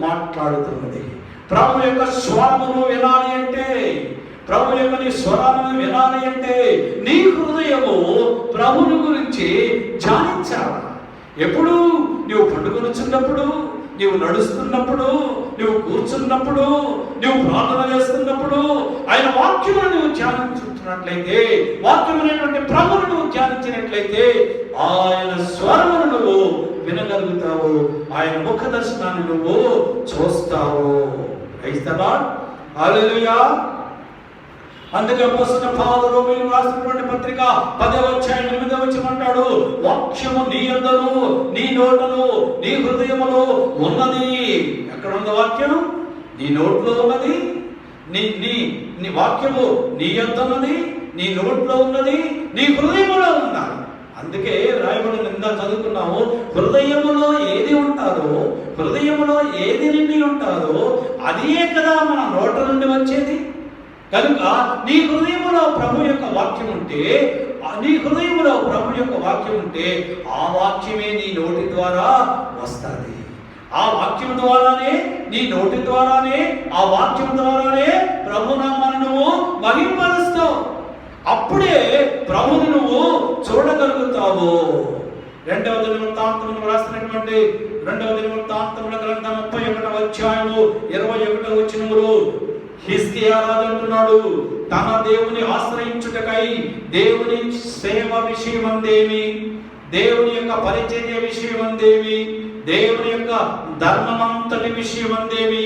మాట్లాడుతున్నది. ప్రభు యొక్క స్వరమును వినాలి అంటే, ప్రభు యొక్క నీ స్వరాన్ని వినాలి అంటే నీ హృదయము ప్రభుని గురించి ధ్యానించాలి. ఎప్పుడు నువ్వు పండుకొనిచున్నప్పుడు, నువ్వు నడుస్తున్నప్పుడు, నువ్వు కూర్చున్నప్పుడు, నువ్వు ప్రార్థన చేస్తున్నప్పుడు ఆయన వాక్యమును నువ్వు ధ్యానించుతున్నట్లయితే, వాక్యమైనటువంటి ప్రభువును నువ్వు ధ్యానించినట్లయితే ఆయన స్వరమును నువ్వు వినగలుగుతావు, ఆయన ముఖ దర్శనాన్ని నువ్వు చూస్తావు. Praise the Lord. హల్లెలూయా. అందుకే అపోస్తలుడైన పౌలు రోమీయులకు రాసినటువంటి పత్రిక 10వ అధ్యాయం 8వ వచనం అంటాడు, వాక్యము నీ యందును, నీ నోటను, నీ హృదయములో ఉన్నది. ఎక్కడ ఉంది వాక్యం? నీ నోట్లో ఉన్నది. నీ వాక్యము నీ యందు ఉన్నది, నీ నోట్లో ఉన్నది, నీ హృదయములో ఉన్నది. అందుకే రాయబడిన నిందా చదువుకున్నాము, హృదయములో ఏది ఉంటారో, హృదయములో ఏది నిండి ఉంటారో అదే కదా మన నోట నుండి వచ్చేది. కనుక నీ హృదయములో ప్రభు యొక్క వాక్యం ఉంటే, నీ హృదయములో ప్రభు యొక్క వాక్యం ఉంటే ఆ వాక్యమే నీ నోటి ద్వారా వస్తుంది. ఆ వాక్యం ద్వారానే, నీ నోటి ద్వారానే, ఆ వాక్యం ద్వారానే ప్రభునామాన్ని నువ్వు మహిమపరుస్తావు. అప్పుడే ప్రభుని నువ్వు చూడగలుగుతావు. రెండవ దినవృత్తాంతములు రాసినటువంటి రెండవ దినవృత్తాంతముల గ్రంథం 31వ అధ్యాయము 21వ వచనములో హిజ్కియా రాజు అంటున్నాడు, తన దేవుని ఆశ్రయించుటకై దేవుని సేవ విషయమందేమి, దేవుని యొక్క పరిచర్య విషయమందేమి, దేవుని యొక్క ధర్మమంతటి విషయమందేమి,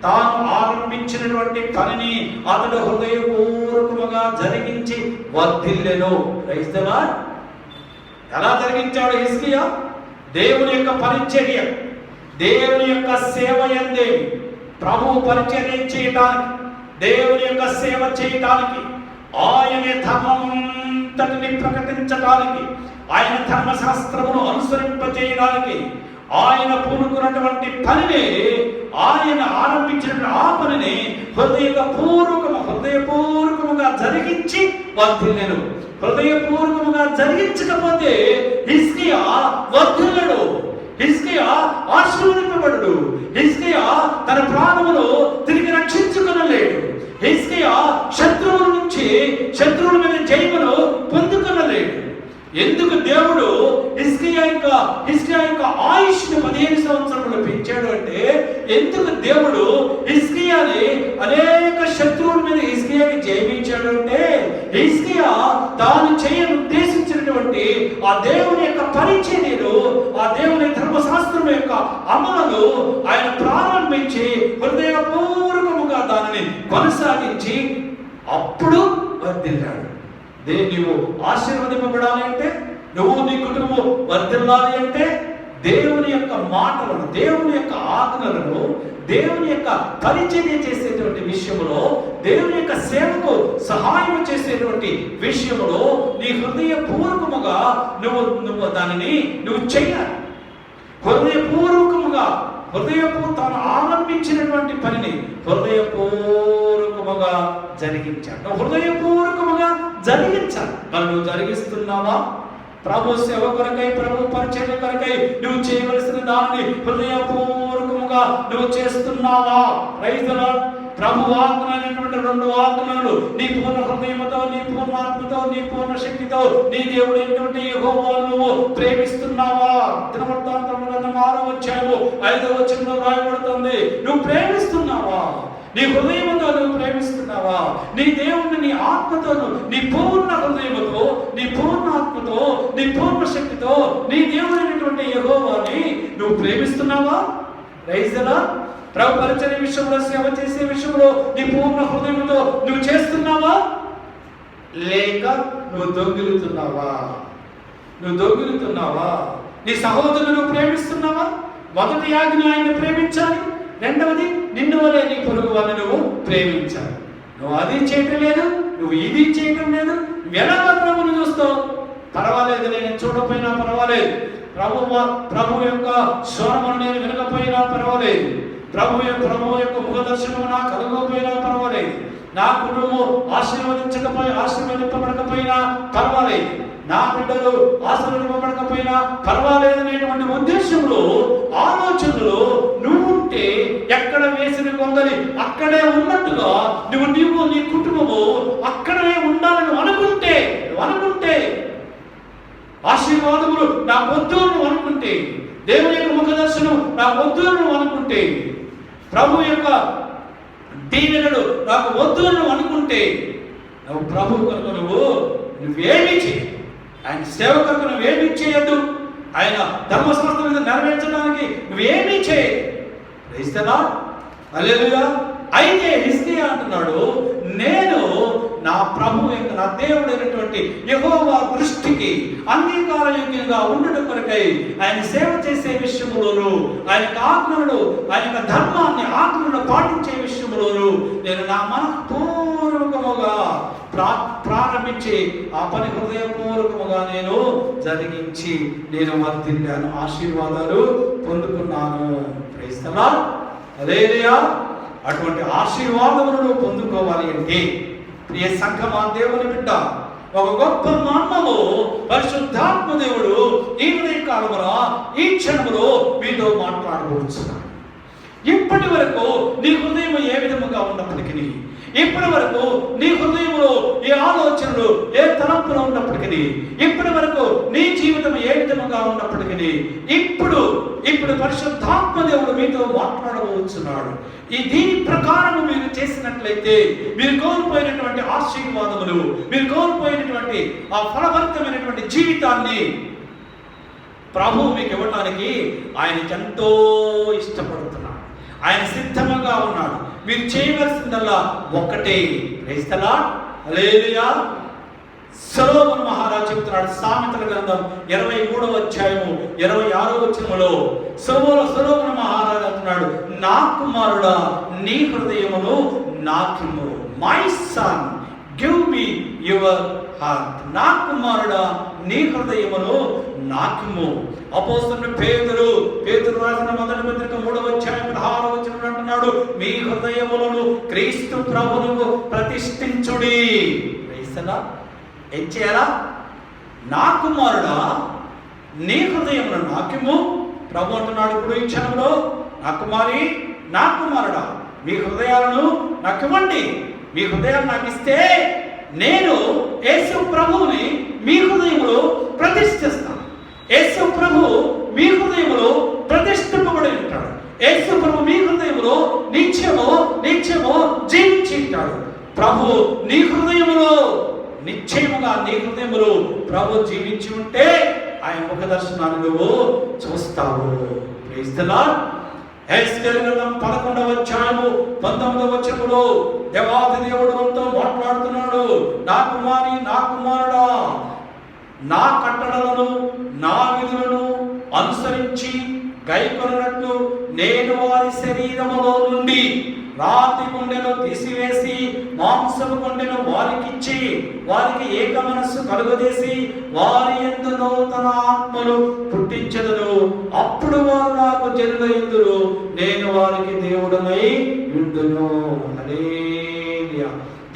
తాను ఆరంభించినటువంటి పనిని అతడు హృదయపూర్వకముగా జరిగించి వర్ధిల్లెను. Praise the lord. ఎలా జరిగించాడు హిజ్కియా? దేవుని యొక్క పరిచర్య, దేవుని యొక్క సేవ యందేమి, ప్రభువు పరిచర్య చేయడానికి, దేవుని యొక్క సేవ చేయడానికి, ఆయన ధర్మమంతటిని ప్రకటించడానికి, ఆయన ధర్మశాస్త్రమును అనుసరింపజేయడానికి ఆయన పూనుకున్నటువంటి పనిని, ఆయన ఆరంభించిన ఆ పనిని హృదయపూర్వకముగా జరిగించి వర్ధిల్లెను. హృదయపూర్వకముగా జరిగించకపోతే హిజ్కియా వర్ధిల్లడు, హిజ్కియా ఆశీర్వదింపబడడు, హిజ్కియా తన ప్రాణమును తిరిగి రక్షించుకొనలేడు, హిజ్కియా శత్రువుల మీద జయమును పొందుకొనలేడు. ఎందుకు దేవుడు హిజ్కియా యొక్క ఆయుష్ను 15 సంవత్సరములు పెంచాడు అంటే, ఎందుకు దేవుడు హిజ్కియాని అనేక శత్రువుల మీద హిజ్కియాకి జయమించాడు అంటే, హిజ్కియా తాను ఉద్దేశించినటువంటి ఆ దేవుని యొక్క పరిచర్యను, ఆ దేవుని ధర్మశాస్త్రం యొక్క అమలును ఆయన ప్రారంభించి హృదయపూర్వకముగా దానిని కొనసాగించి అప్పుడు వర్ధిల్లాడు. నీవు ఆశీర్వదింపబడాలి అంటే, నువ్వు నీ కుటుంబం వర్ధిల్లాలి అంటే, దేవుని యొక్క మాటలను, దేవుని యొక్క ఆజ్ఞలను, దేవుని యొక్క పరిచర్య చేసేటువంటి విషయంలో, దేవుని యొక్క సేవకు సహాయం చేసేటువంటి విషయంలో నీ హృదయపూర్వకముగా నువ్వు దానిని చేయాలి. హృదయపూర్వకముగా తాను ఆరంభించినటువంటి పనిని హృదయపూర్వకముగా జరిగించాడు. నువ్వు హృదయపూర్వకముగా జరిగించాలి. మరి నువ్వు జరిగిస్తున్నావా? ప్రభు సేవ కొరకై, ప్రభు పరిచర్య కొరకై నువ్వు చేయవలసిన దానిని హృదయపూర్వకముగా నువ్వు చేస్తున్నావా? Praise the Lord. ప్రభు ఆజ్ఞలైనటువంటి 2 ఆజ్ఞలు, నీ పూర్ణ హృదయముతో, నీ పూర్ణ ఆత్మతో, నీ పూర్ణ శక్తితో నీ దేవుడు అయినటువంటి యెహోవాను నువ్వు ప్రేమిస్తున్నావా? దినవృత్తాంతముల గ్రంథం 6వ అధ్యాయము 5వ వచనంలో రాయబడుతుంది, నువ్వు ప్రేమిస్తున్నావా? నీ హృదయముతో నువ్వు ప్రేమిస్తున్నావా? నీ దేవుణ్ణి నీ ఆత్మతో, నీ పూర్ణ హృదయముతో, నీ పూర్ణ ఆత్మతో, నీ పూర్ణ శక్తితో నీ దేవుడైనటువంటి యెహోవాని నువ్వు ప్రేమిస్తున్నావా? Praise the Lord. ప్రభు పరిచర్య విషయంలో, సేవ చేసే విషయంలో నీ పూర్ణ హృదయంతో నువ్వు చేస్తున్నావా? లేక నువ్వు దొంగిలుతున్నావా? నీ సహోదరులను నువ్వు ప్రేమిస్తున్నావా? మొదటి ఆజ్ఞ ఆయన్ని ప్రేమించాలి, రెండవది నిన్ను వలె నీ పొరుగు వారిని నువ్వు ప్రేమించాలి. నువ్వు అది చేయటం లేదు, నువ్వు ఇది చేయటం లేదు. ఎలాగ ప్రభుని చూస్తావు? పర్వాలేదు, నేను చూడకపోయినా పర్వాలేదు, ప్రభు యొక్క స్వరమును నేను వినకపోయినా పర్వాలేదు, ప్రభు యొక్క ముఖ దర్శనము నాకు కలగకపోయినా పర్వాలేదు, నా కుటుంబం ఆశీర్వదింపబడకపోయినా పర్వాలేదు, నా బిడ్డలు ఆశీర్వదింపబడకపోయినా పర్వాలేదు అనేటువంటి ఉద్దేశంలో, ఆలోచనలో నువ్వు ఉంటే, ఎక్కడ వేసిన గొంగలి అక్కడే ఉన్నట్టుగా నువ్వు నీ కుటుంబము అక్కడే ఉండాలని అనుకుంటే ఆశీర్వాదములు నా వద్దు అనుకుంటే, దేవుని యొక్క ముఖ దర్శనం నా వద్దు అనుకుంటే, ప్రభు యొక్క దీవెనలు నాకు వద్దు అనుకుంటే, నువ్వు ప్రభు కొరకు నువ్వేమీ చేయ, ఆయన సేవ కొరకు నువ్వేమీ చేయొద్దు, ఆయన ధర్మశాస్త్రం మీద నెరవేర్చడానికి నువ్వేమీ చేయ. Praise the Lord. హల్లెలూయా. అయితే హిజ్కియా అంటున్నాడు, నేను నా ప్రభు యొక్క, నా దేవుడైనటువంటి యెహోవా దృష్టికి అంగీకారయోగ్యంగా ఉండడం కొరకై ఆయన సేవ చేసే విషయంలోను, ఆయన ఆజ్ఞలను, ఆయన యొక్క ధర్మాన్ని ఆజ్ఞలను పాటించే విషయంలోను నేను నా మనఃపూర్వకముగా ప్రారంభించి ఆ పని హృదయపూర్వకముగా నేను జరిగించి నేను వర్ధిల్లాను, ఆశీర్వాదాలు పొందుకున్నాను. Praise the Lord. హల్లెలూయా. అటువంటి ఆశీర్వాదములను పొందుకోవాలి అంటే ప్రియ సంఘమా, దేవుని బిడ్డ, ఒక గొప్ప మర్మము పరిశుద్ధాత్మ దేవుడు ఈ కాలములో ఈ క్షణములో మీతో మాట్లాడబోతున్నాడు. ఇప్పటి వరకు నీ హృదయం ఏ విధముగా ఉన్నప్పటికీ, ఇప్పటి వరకు నీ హృదయంలో ఏ ఆలోచనలు ఏ తలంపులు ఉన్నప్పటికీ, ఇప్పటి వరకు నీ జీవితం ఏ విధముగా ఉన్నప్పటికీ ఇప్పుడు పరిశుద్ధాత్మ దేవుడు మీతో మాట్లాడబోతున్నాడు. దీని ప్రకారం మీరు చేసినట్లయితే మీరు కోల్పోయినటువంటి ఆశీర్వాదములు, మీరు కోల్పోయినటువంటి ఆ ఫలభరితమైనటువంటి జీవితాన్ని ప్రభువు మీకు ఇవ్వడానికి ఆయన ఎంతో ఇష్టపడుతున్నాడు. ఆయన సిద్ధముగా ఉన్నాడు. మీరు చేయవలసిందల్లా ఒక్కటే. Praise the Lord. హల్లెలూయా. సొలొమోను మహారాజు చెప్తున్నాడు, సామెతల గ్రంథం 23వ అధ్యాయము 26వ వచనములో సొలొమోను మహారాజు అంటున్నాడు, నా కుమారుడా నీ హృదయమును నాకిమ్ము. My son give me your heart. నా కుమారుడా నీ హృదయమును నాకిమ్ము. అపోస్తలుడు పేతురు రాసిన మొదటి పత్రిక 3వ అధ్యాయం 16వ వచనం అంటున్నాడు, మీ హృదయములను క్రీస్తు ప్రభువుకు ప్రతిష్ఠించుడి. Praise the lord. ఏం చేయాలా? నా కుమారుడా నీ హృదయమును నాకిమ్ము. ప్రభు అంటున్నాడు ఇప్పుడు ఈ క్షణంలో, నా కుమారి నా కుమారుడా మీ హృదయాలను నాకు ఇవ్వండి. మీ హృదయాలు నాకు ఇస్తే నేను యేసు ప్రభువుని మీ హృదయంలో ప్రతిష్ఠిస్తాను. యేసు ప్రభు మీ హృదయంలో ప్రతిష్ఠింపబడి ఉంటాడు. యేసు ప్రభు మీ హృదయంలో నిత్యము జీవించి ఉంటాడు. ప్రభు నీ హృదయములో నిశ్చయముగా నీ హృదయములో ప్రభు జీవించి ఉంటే ఆయన ముఖ దర్శనాన్ని నువ్వు చూస్తావు. Praise the lord. హెస్కేలు గ్రంథం 11వ అధ్యాయము 19వ వచనములో దేవాది దేవుడు మనతో మాట్లాడుతున్నాడు, నా కుమారి నా కుమారుడా నా కట్టడలను నా విధులను అనుసరించి గైకొనట్లు నేను వారి శరీరములో నుండి రాతి గుండెను తీసివేసి మాంసము గుండెను వారికిచ్చి వారికి ఏక మనస్సు కలుగజేసి వారి యందు నూతన ఆత్మలు పుట్టించెదను. అప్పుడు వారు నాకు జనులైందురు, నేను వారికి దేవుడనై ఉండును. హల్లెలూయా.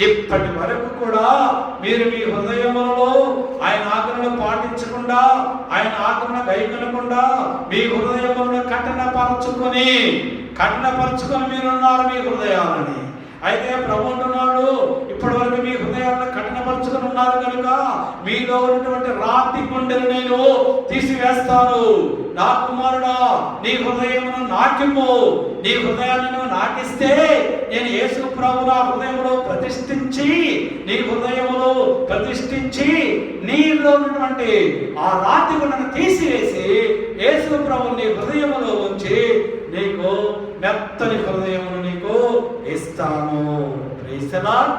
ఇప్పటి వరకు కూడా మీరు మీ హృదయములలో ఆయన ఆజ్ఞలను పాటించకుండా, ఆయన ఆజ్ఞ గైకొనకుండా మీ హృదయములను కఠినపరచుకొని మీరున్నారు మీ హృదయాలని. అయితే ప్రభు అంటున్నాడు, ఇప్పటి వరకు మీ హృదయాలను కఠినపరచుకొని ఉన్నారు కనుక మీలో ఉన్నటువంటి రాతి గుండెలు నేను తీసివేస్తాను. నా కుమారుడా నీ హృదయమును నాకిమ్ము. నీ హృదయాలను నాకిస్తే నేను యేసు ప్రభు నా హృదయంలో ప్రతిష్ఠించి నీలో ఉన్నటువంటి ఆ రాతి గుండెను తీసివేసి యేసు ప్రభు నీ హృదయములో ఉంచి నీకు మెత్తని హృదయమును నీకు ఇస్తాను. Praise the Lord.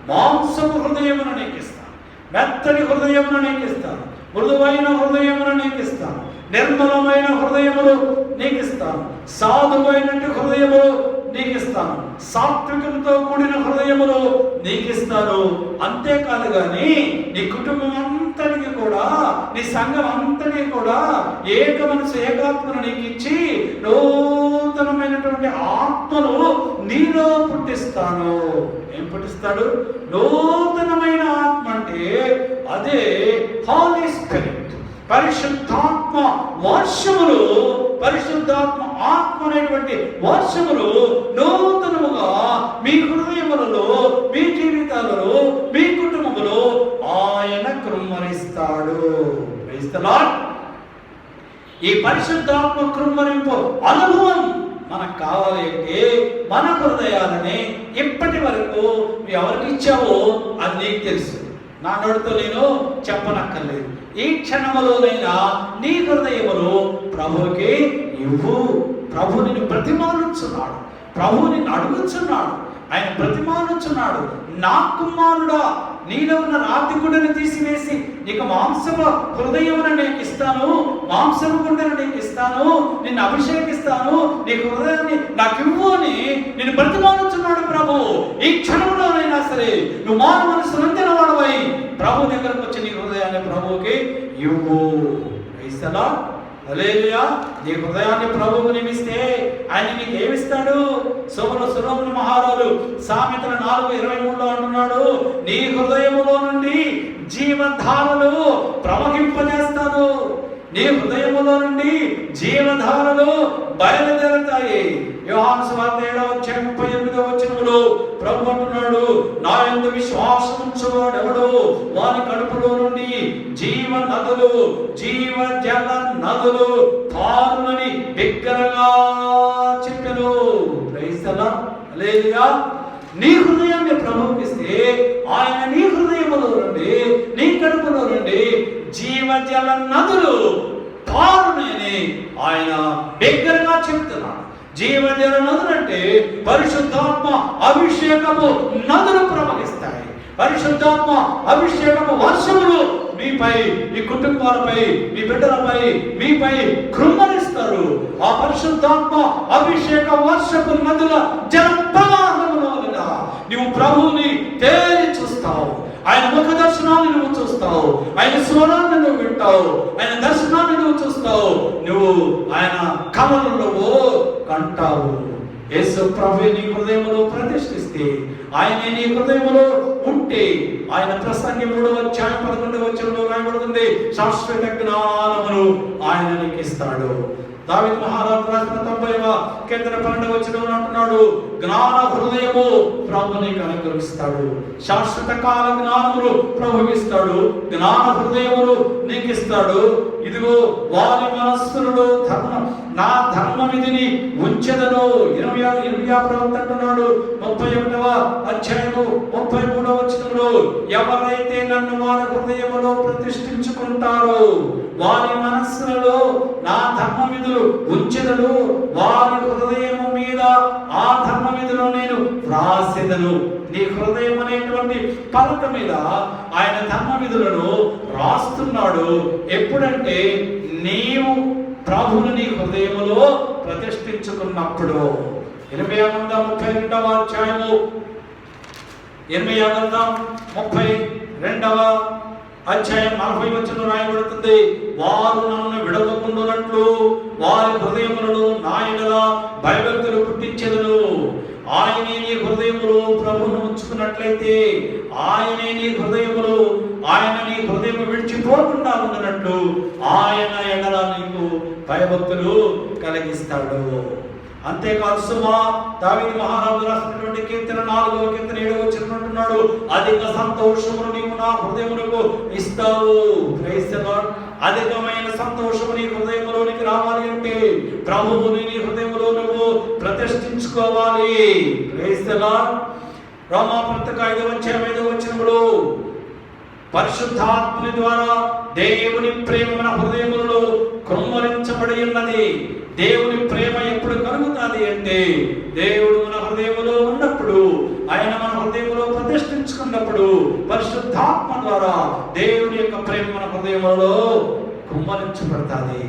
మాంసపు హృదయమును నీకు ఇస్తాను, మెత్తని హృదయమును నీకు ఇస్తాను, మృదువైన హృదయమును నీకు ఇస్తాను, నిర్మలమైన హృదయములు నీకు ఇస్తాను, సాధువైనటువంటి హృదయములు నీకు ఇస్తాను, సాత్వికంతో కూడిన హృదయములు నీకు ఇస్తాను. అంతేకాదు కానీ నీ కుటుంబం అంతటికి కూడా, నీ సంఘం అంతటికి కూడా ఏక మనసు ఏకాత్మను నీకు ఇచ్చి నూతనమైనటువంటి ఆత్మను నీలో పుట్టిస్తాను. ఏం పుట్టిస్తాడు? నూతనమైన ఆత్మ అంటే అదే హోలీ స్పిరిట్, పరిశుద్ధాత్మ వర్షములు, పరిశుద్ధాత్మ ఆత్మ అనేటువంటి వర్షములు నూతనముగా మీ హృదయములలో, మీ జీవితాలలో, మీ కుటుంబములో ఆయన కృమ్మరిస్తాడు. Praise the Lord. ఈ పరిశుద్ధాత్మ కృమ్మరింపు అనుభవం మనకు కావాలి అంటే మన హృదయాలని ఇప్పటి వరకు ఎవరికి ఇచ్చావో అది నీకు తెలుసు. నా నోటితో నేను చెప్పనక్కర్లేదు. ఈ క్షణములోనైనా నీ హృదయములు ప్రభువుకి ఇవ్వు. ప్రభు నిన్ను ప్రతిమానుచున్నాడు, ప్రభు నిన్ను అడుగుచున్నాడు, ఆయన ప్రతిమానుచున్నాడు. నా కుమారుడా నీలో ఉన్న రాతి గుండెను తీసివేసి నీకు మాంసపు హృదయమును నేను ఇస్తాను, మాంసము గుండెను నీకు ఇస్తాను, నిన్ను అభిషేకిస్తాను, నీ హృదయాన్ని నాకు ఇవ్వు అని నేను బ్రతిమాలుచున్నాడు ప్రభు. ఈ క్షణంలోనైనా సరే నువ్వు మారు మనసు నొందిన వాడవై ప్రభు దగ్గరకు వచ్చి నీ హృదయాన్ని ప్రభువుకి ఇవ్వు. క్రైస్తలా హల్లెలూయా. నీ హృదయాన్ని ప్రభువుకు నిమిస్తే ఆయన నీకు ఏమిస్తాడు? సొలొమోను మహారాజు సామెతల 4:23 అంటున్నాడు, నీ హృదయములో నుండి జీవధారలు ప్రవహింపజేస్తాను. నీ హృదయములో నుండి జీవధారలు బయలుదేరుతాయి. యోహాను సువార్త 7:38 ప్రభు అంటున్నాడు, నా యందు విశ్వాసం ఉంచువాడెవడు వాని కడుపులో నుండి జీవ నదులు, జీవ జల నదులు పారునని బిగ్గరగా చెప్పెను. Praise the Lord. హల్లెలూయా. నీ హృదయాన్ని ప్రభువుకిస్తే ఆయన నీ హృదయములో నుండి, నీ కడుపులో నుండి జీవజల నదులు పారునని ఆయన బిగ్గరగా చెప్తున్నాడు. జీవజల నదులు అంటే పరిశుద్ధాత్మ అభిషేకము నదులు ప్రవహిస్తాయి. పరిశుద్ధాత్మ అభిషేకము వర్షములు మీపై, మీ కుటుంబాలపై, మీ బిడ్డలపై, మీపై కృమ్మరిస్తారు. ఆ పరిశుద్ధాత్మ అభిషేక వర్షపు నదుల జల ప్రవాహములో నువ్వు ప్రభువుని తేలి చూస్తావు. ఆయన ముఖ దర్శనాన్ని నువ్వు చూస్తావు, ఆయన స్వరాన్ని నువ్వు వింటావు, ఆయన దర్శనాన్ని నువ్వు చూస్తావు, నువ్వు ఆయన కళలు నువ్వు కంటావు. యేసు ప్రభువే నీ హృదయములో ప్రతిష్ఠిస్తే, ఆయనే నీ హృదయములో ఉంటే, ఆయన ప్రసంగి 3:11 రాయబడుతుంది, శాశ్వత జ్ఞానమును ఆయన నీకు ఇస్తాడు. దావీదు మహారాజు రాసిన 90వ కీర్తన 12 అంటున్నాడు, జ్ఞాన హృదయము ప్రభు నీకు అనుగ్రహిస్తాడు. శాశ్వత కాల జ్ఞానములు ప్రభువిస్తాడు, జ్ఞాన హృదయములు నీకు ఇస్తాడు. ఇదిగో వారి మనస్సులలో నా ధర్మ విధిని ఉంచెదను. 20 ప్రవక్త అంటున్నాడు 31వ అధ్యాయము 33వ వచనంలో, ఎవరైతే నన్ను వారి హృదయములో ప్రతిష్ఠించుకుంటారో వారి మనస్సులలో నా ధర్మ విధులు ఉంచెదను, వారి హృదయము మీద ఆ ధర్మ విధులు నేను రాసెదను. నీ హృదయం అనేటువంటి పలక మీద ఆయన ధర్మ విధులను రాస్తున్నాడు. ఎప్పుడంటే నీవు ప్రభువుని నీ హృదయములో ప్రతిష్ఠించుకున్నప్పుడు. 32వ అధ్యాయము 32వ అధ్యాయం 40 వచనం రాయబడుతుంది, వారు నన్ను విడవకుండునట్లు వారి హృదయములను నా యెడల భయభక్తులు పుట్టించెదను. ఆయనే నీ హృదయములో ప్రభువును ఉంచుకున్నట్లయితే, ఆయనే నీ హృదయములో, ఆయన నీ హృదయం విడిచిపోకుండా ఉన్నట్లు ఆయన యెడల నీకు భయభక్తులు కలిగిస్తాడు. అంతేకాదు సుమా, దావీదు మహారాజు రాసినటువంటి కీర్తన 4వ కీర్తన 7వ వచనం అంటున్నాడు, అధిక సంతోషమును నీవు నా హృదయమునకు ఇస్తావు. Praise the Lord. అధికమైన సంతోషము నీ హృదయంలోనికి రావాలి అంటే ప్రభువుని నీ హృదయంలో నువ్వు ప్రతిష్ఠించుకోవాలి. Praise the lord. రోమాపత్రిక 5వ వచనములో, పరిశుద్ధాత్మని ద్వారా దేవుని ప్రేమ మన హృదయములలో కృమ్మరించబడి ఉన్నది. దేవుని ప్రేమ ఎప్పుడు కలుగుతుంది అంటే దేవుడు మన హృదయములో ఉన్నప్పుడు, ఆయన మన హృదయములో ప్రతిష్ఠించుకున్నప్పుడు, పరిశుద్ధాత్మ ద్వారా దేవుని యొక్క ప్రేమ మన హృదయములో కుమ్మరించబడుతుంది.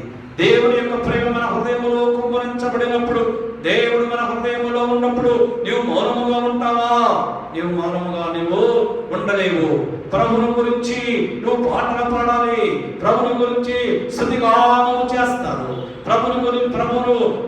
దేవుని యొక్క ప్రేమ మన హృదయములో కుమ్మరించబడినప్పుడు, దేవుడు మన హృదయములో ఉన్నప్పుడు నీవు మౌనముగా ఉంటావా? నీవు మౌనముగా నీవు ఉండలేవు. ప్రభుని గురించి నువ్వు పాటలు పాడాలి, ప్రభుని గురించి స్తుతిగానము చేస్తారు, ప్రభును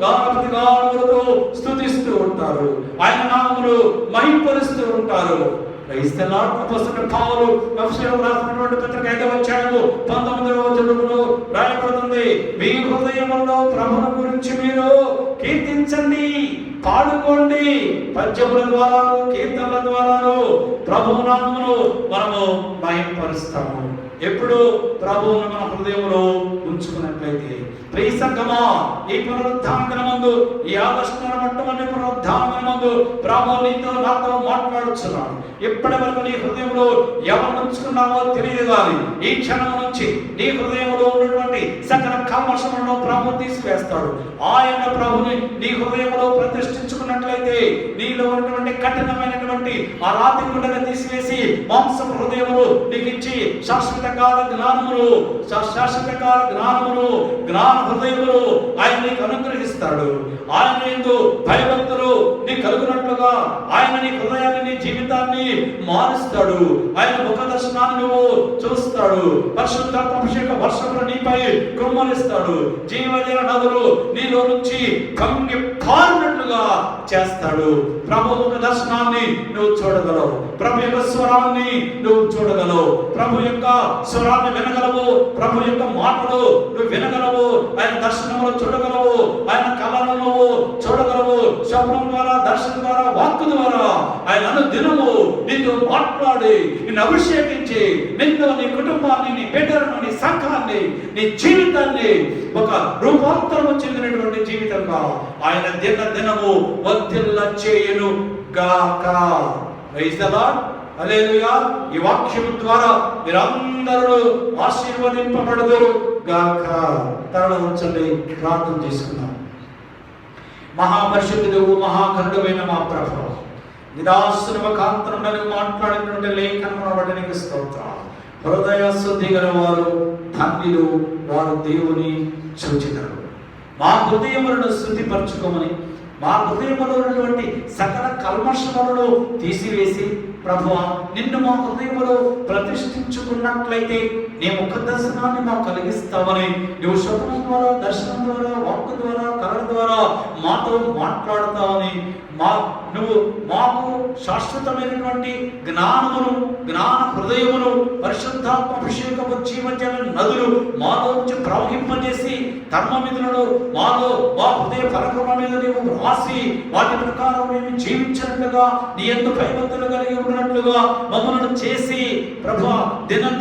గానపతి గానములతో స్తుతిస్తూ ఉంటారు, ఆయన నామములు మహింపరుస్తూ ఉంటారు. Praise the Lord. అపోస్తలుడైన పౌలు ఎఫెసీయులకు రాసినటువంటి పత్రిక 5వ అధ్యాయము 19వ వచనంలో రాయబడుతుంది, మీ హృదయములో ప్రభువుని గురించి మీరు కీర్తించండి, పాడుకోండి. పద్యముల ద్వారాను కీర్తనల ద్వారాను ప్రభువు నామమును మనము మహింపరుస్తాము. ఎప్పుడు ప్రభువును మన హృదయంలో ఉంచుకున్నట్లయితే. ప్రియ సంఘమా, ఈ పునరుద్ధానమందు, ఈ ఆగస్టు మొట్టమొదటి పునరుద్ధానమందు ప్రభువు నీతో నాతో మాట్లాడుతున్నాడు. ఇప్పటి వరకు నీ హృదయంలో ఎవరు ఉంచుకున్నావో తెలియదు, కానీ ఈ క్షణం నుంచి నీ హృదయంలో ఉన్నటువంటి సకల కల్మషములను ప్రభు తీసివేస్తాడు. ఆయన ప్రభుని నీ హృదయంలో ప్రతిష్ఠించుకున్నట్లయితే నీలో ఉన్నటువంటి కఠినమైనటువంటి ఆ రాతి గుండెను తీసివేసి మాంసపు హృదయములు నీకు ఇచ్చి శాశ్వత కాల జ్ఞానములు జ్ఞాన హృదయములు ఆయన నీకు అనుగ్రహిస్తాడు. ఆయన యందు భయభక్తులు నీ కలుగునట్లుగా ఆయన నీ హృదయాన్ని, నీ జీవితాన్ని మారుస్తాడు. ఆయన ముఖ దర్శనాన్ని నువ్వు చూస్తాడు. పరిశుద్ధాత్మ అభిషేక వర్షములు నీపై కుమ్మరిస్తాడు. జీవజల నదులు నీలో నుంచి కంగి పారినట్లుగా చేస్తాడు. ప్రభు ముఖ దర్శనాన్ని నువ్వు చూడగలవు. ప్రభు యొక్క స్వరాన్ని నువ్వు చూడగలవు. ప్రభు యొక్క స్వరాన్ని వినగలవు. ప్రభు యొక్క మాటలు నువ్వు వినగలవు. ఆయన దర్శనములు చూడగలవు. ఆయన కళలను నువ్వు చూడగలవు. స్వప్నం ద్వారా, దర్శనం ద్వారా, వాక్కు ద్వారా ఆయన అనుదినము నీతో మాట్లాడి నిన్ను అభిషేకించి నిన్ను, నీ కుటుంబాన్ని, నీ బిడ్డలను, నీ సంఘాన్ని, నీ జీవితాన్ని ఒక రూపాంతరము చెందినటువంటి జీవితంగా ఆయన దినము వర్ధిల్ల చేయును గాక. Praise the Lord. హల్లెలూయా. ఈ వాక్యం ద్వారా మీరందరూ ఆశీర్వదింపబడుదురు గాక. తరణ ఉంచండి, ప్రార్థన చేసుకుందాం. మహాపరిశుద్ధుడు, మహాకరుడైన మా ప్రభువా, నిదాసుని ముఖాంతరంలో మాట్లాడినటువంటి లేఖనమును బట్టి నీకు స్తోత్రాలు. హృదయ శుద్ధి గల వారు ధన్యులు, వారు దేవుని చూచెదరు. మా హృదయములను శుద్ధిపరచుకోమని, మా హృదయములో ఉన్నటువంటి సకల కల్మషములను తీసివేసి ప్రభువా నిన్ను మా హృదయములో ప్రతిష్ఠించుకున్నట్లయితే నీ ముఖ దర్శనాన్ని మాకు కలిగిస్తామని, నువ్వు స్వప్నం ద్వారా, దర్శనం ద్వారా, వాక్కు ద్వారా, కళ ద్వారా మాతో మాట్లాడతావని, నువ్వు మాకు శాశ్వతమైనటువంటి జ్ఞానమును, జ్ఞాన హృదయమును, పరిశుద్ధాత్మ అభిషేకము, జీవజల నదులు మాలో నుంచి ప్రవహింపజేసి ధర్మవిధులను మాలో, మా హృదయ పరక్రమ మీద నీవు రాసి వాటి ప్రకారం మేము జీవించినట్లుగా, నీ యందు భయభక్తులు కలిగి ఉన్నట్లుగా మమ్మల్ని చేసి ప్రభువా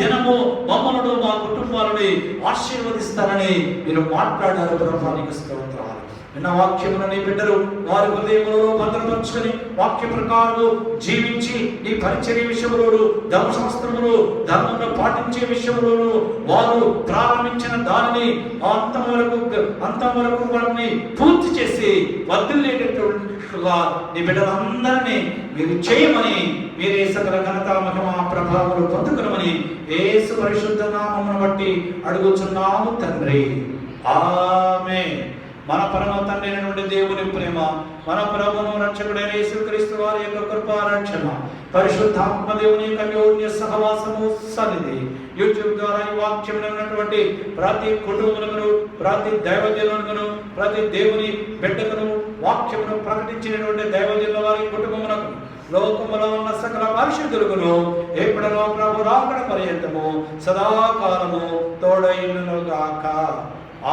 దినము మమ్మల్ని, మా కుటుంబాలని ఆశీర్వదిస్తారని మీరు మాట్లాడారు. ప్రభువా నీకు స్తోత్రాలు. నిన్న వాక్యమును నీ బిడ్డలు వారి హృదయములలో భద్రపరుచుకొని వాక్య ప్రకారము జీవించి నీ పరిచర్య విషయములోను, ధర్మశాస్త్రములు, ధర్మమును పాటించే విషయములోను వారు ప్రారంభించిన దానిని అంతం వరకు వారిని పూర్తి చేసి వర్ధిల్లేటట్టుగా నీ బిడ్డలందరినీ మీరు చేయమని, మీరే సకల ఘనత, మహిమ, ప్రభావములు పొందుకునమని యేసు పరిశుద్ధ నామమును బట్టి అడుగుచున్నాము తండ్రి. ఆమేన్. మన పరమ తండ్రి అయినటువంటి దేవుని ప్రేమ, మన ప్రభువును రక్షకుడైన యేసుక్రీస్తు వారి యొక్క కృపా రక్షణ, పరిశుద్ధాత్మ దేవుని యొక్క అన్యోన్య సహవాసము సన్నిధి యూట్యూబ్ ద్వారా ఈ వాక్యం ఉన్నటువంటి ప్రతి కుటుంబములను, ప్రతి దైవజనులను, ప్రతి దేవుని బిడ్డకును వాక్యమును ప్రకటించినటువంటి దైవజనుల వారి కుటుంబములకు, లోకములో ఉన్న సకల పరిశుద్ధులకును ఎప్పుడనో ప్రభు రాకడ పర్యంతము సదాకాలము తోడైయును గాక.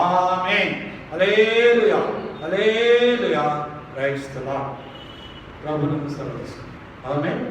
ఆమేన్. హల్లెలూయా, హల్లెలూయా. Praise the Lord. ప్రభువును స్తుతించండి. ఆమేన్.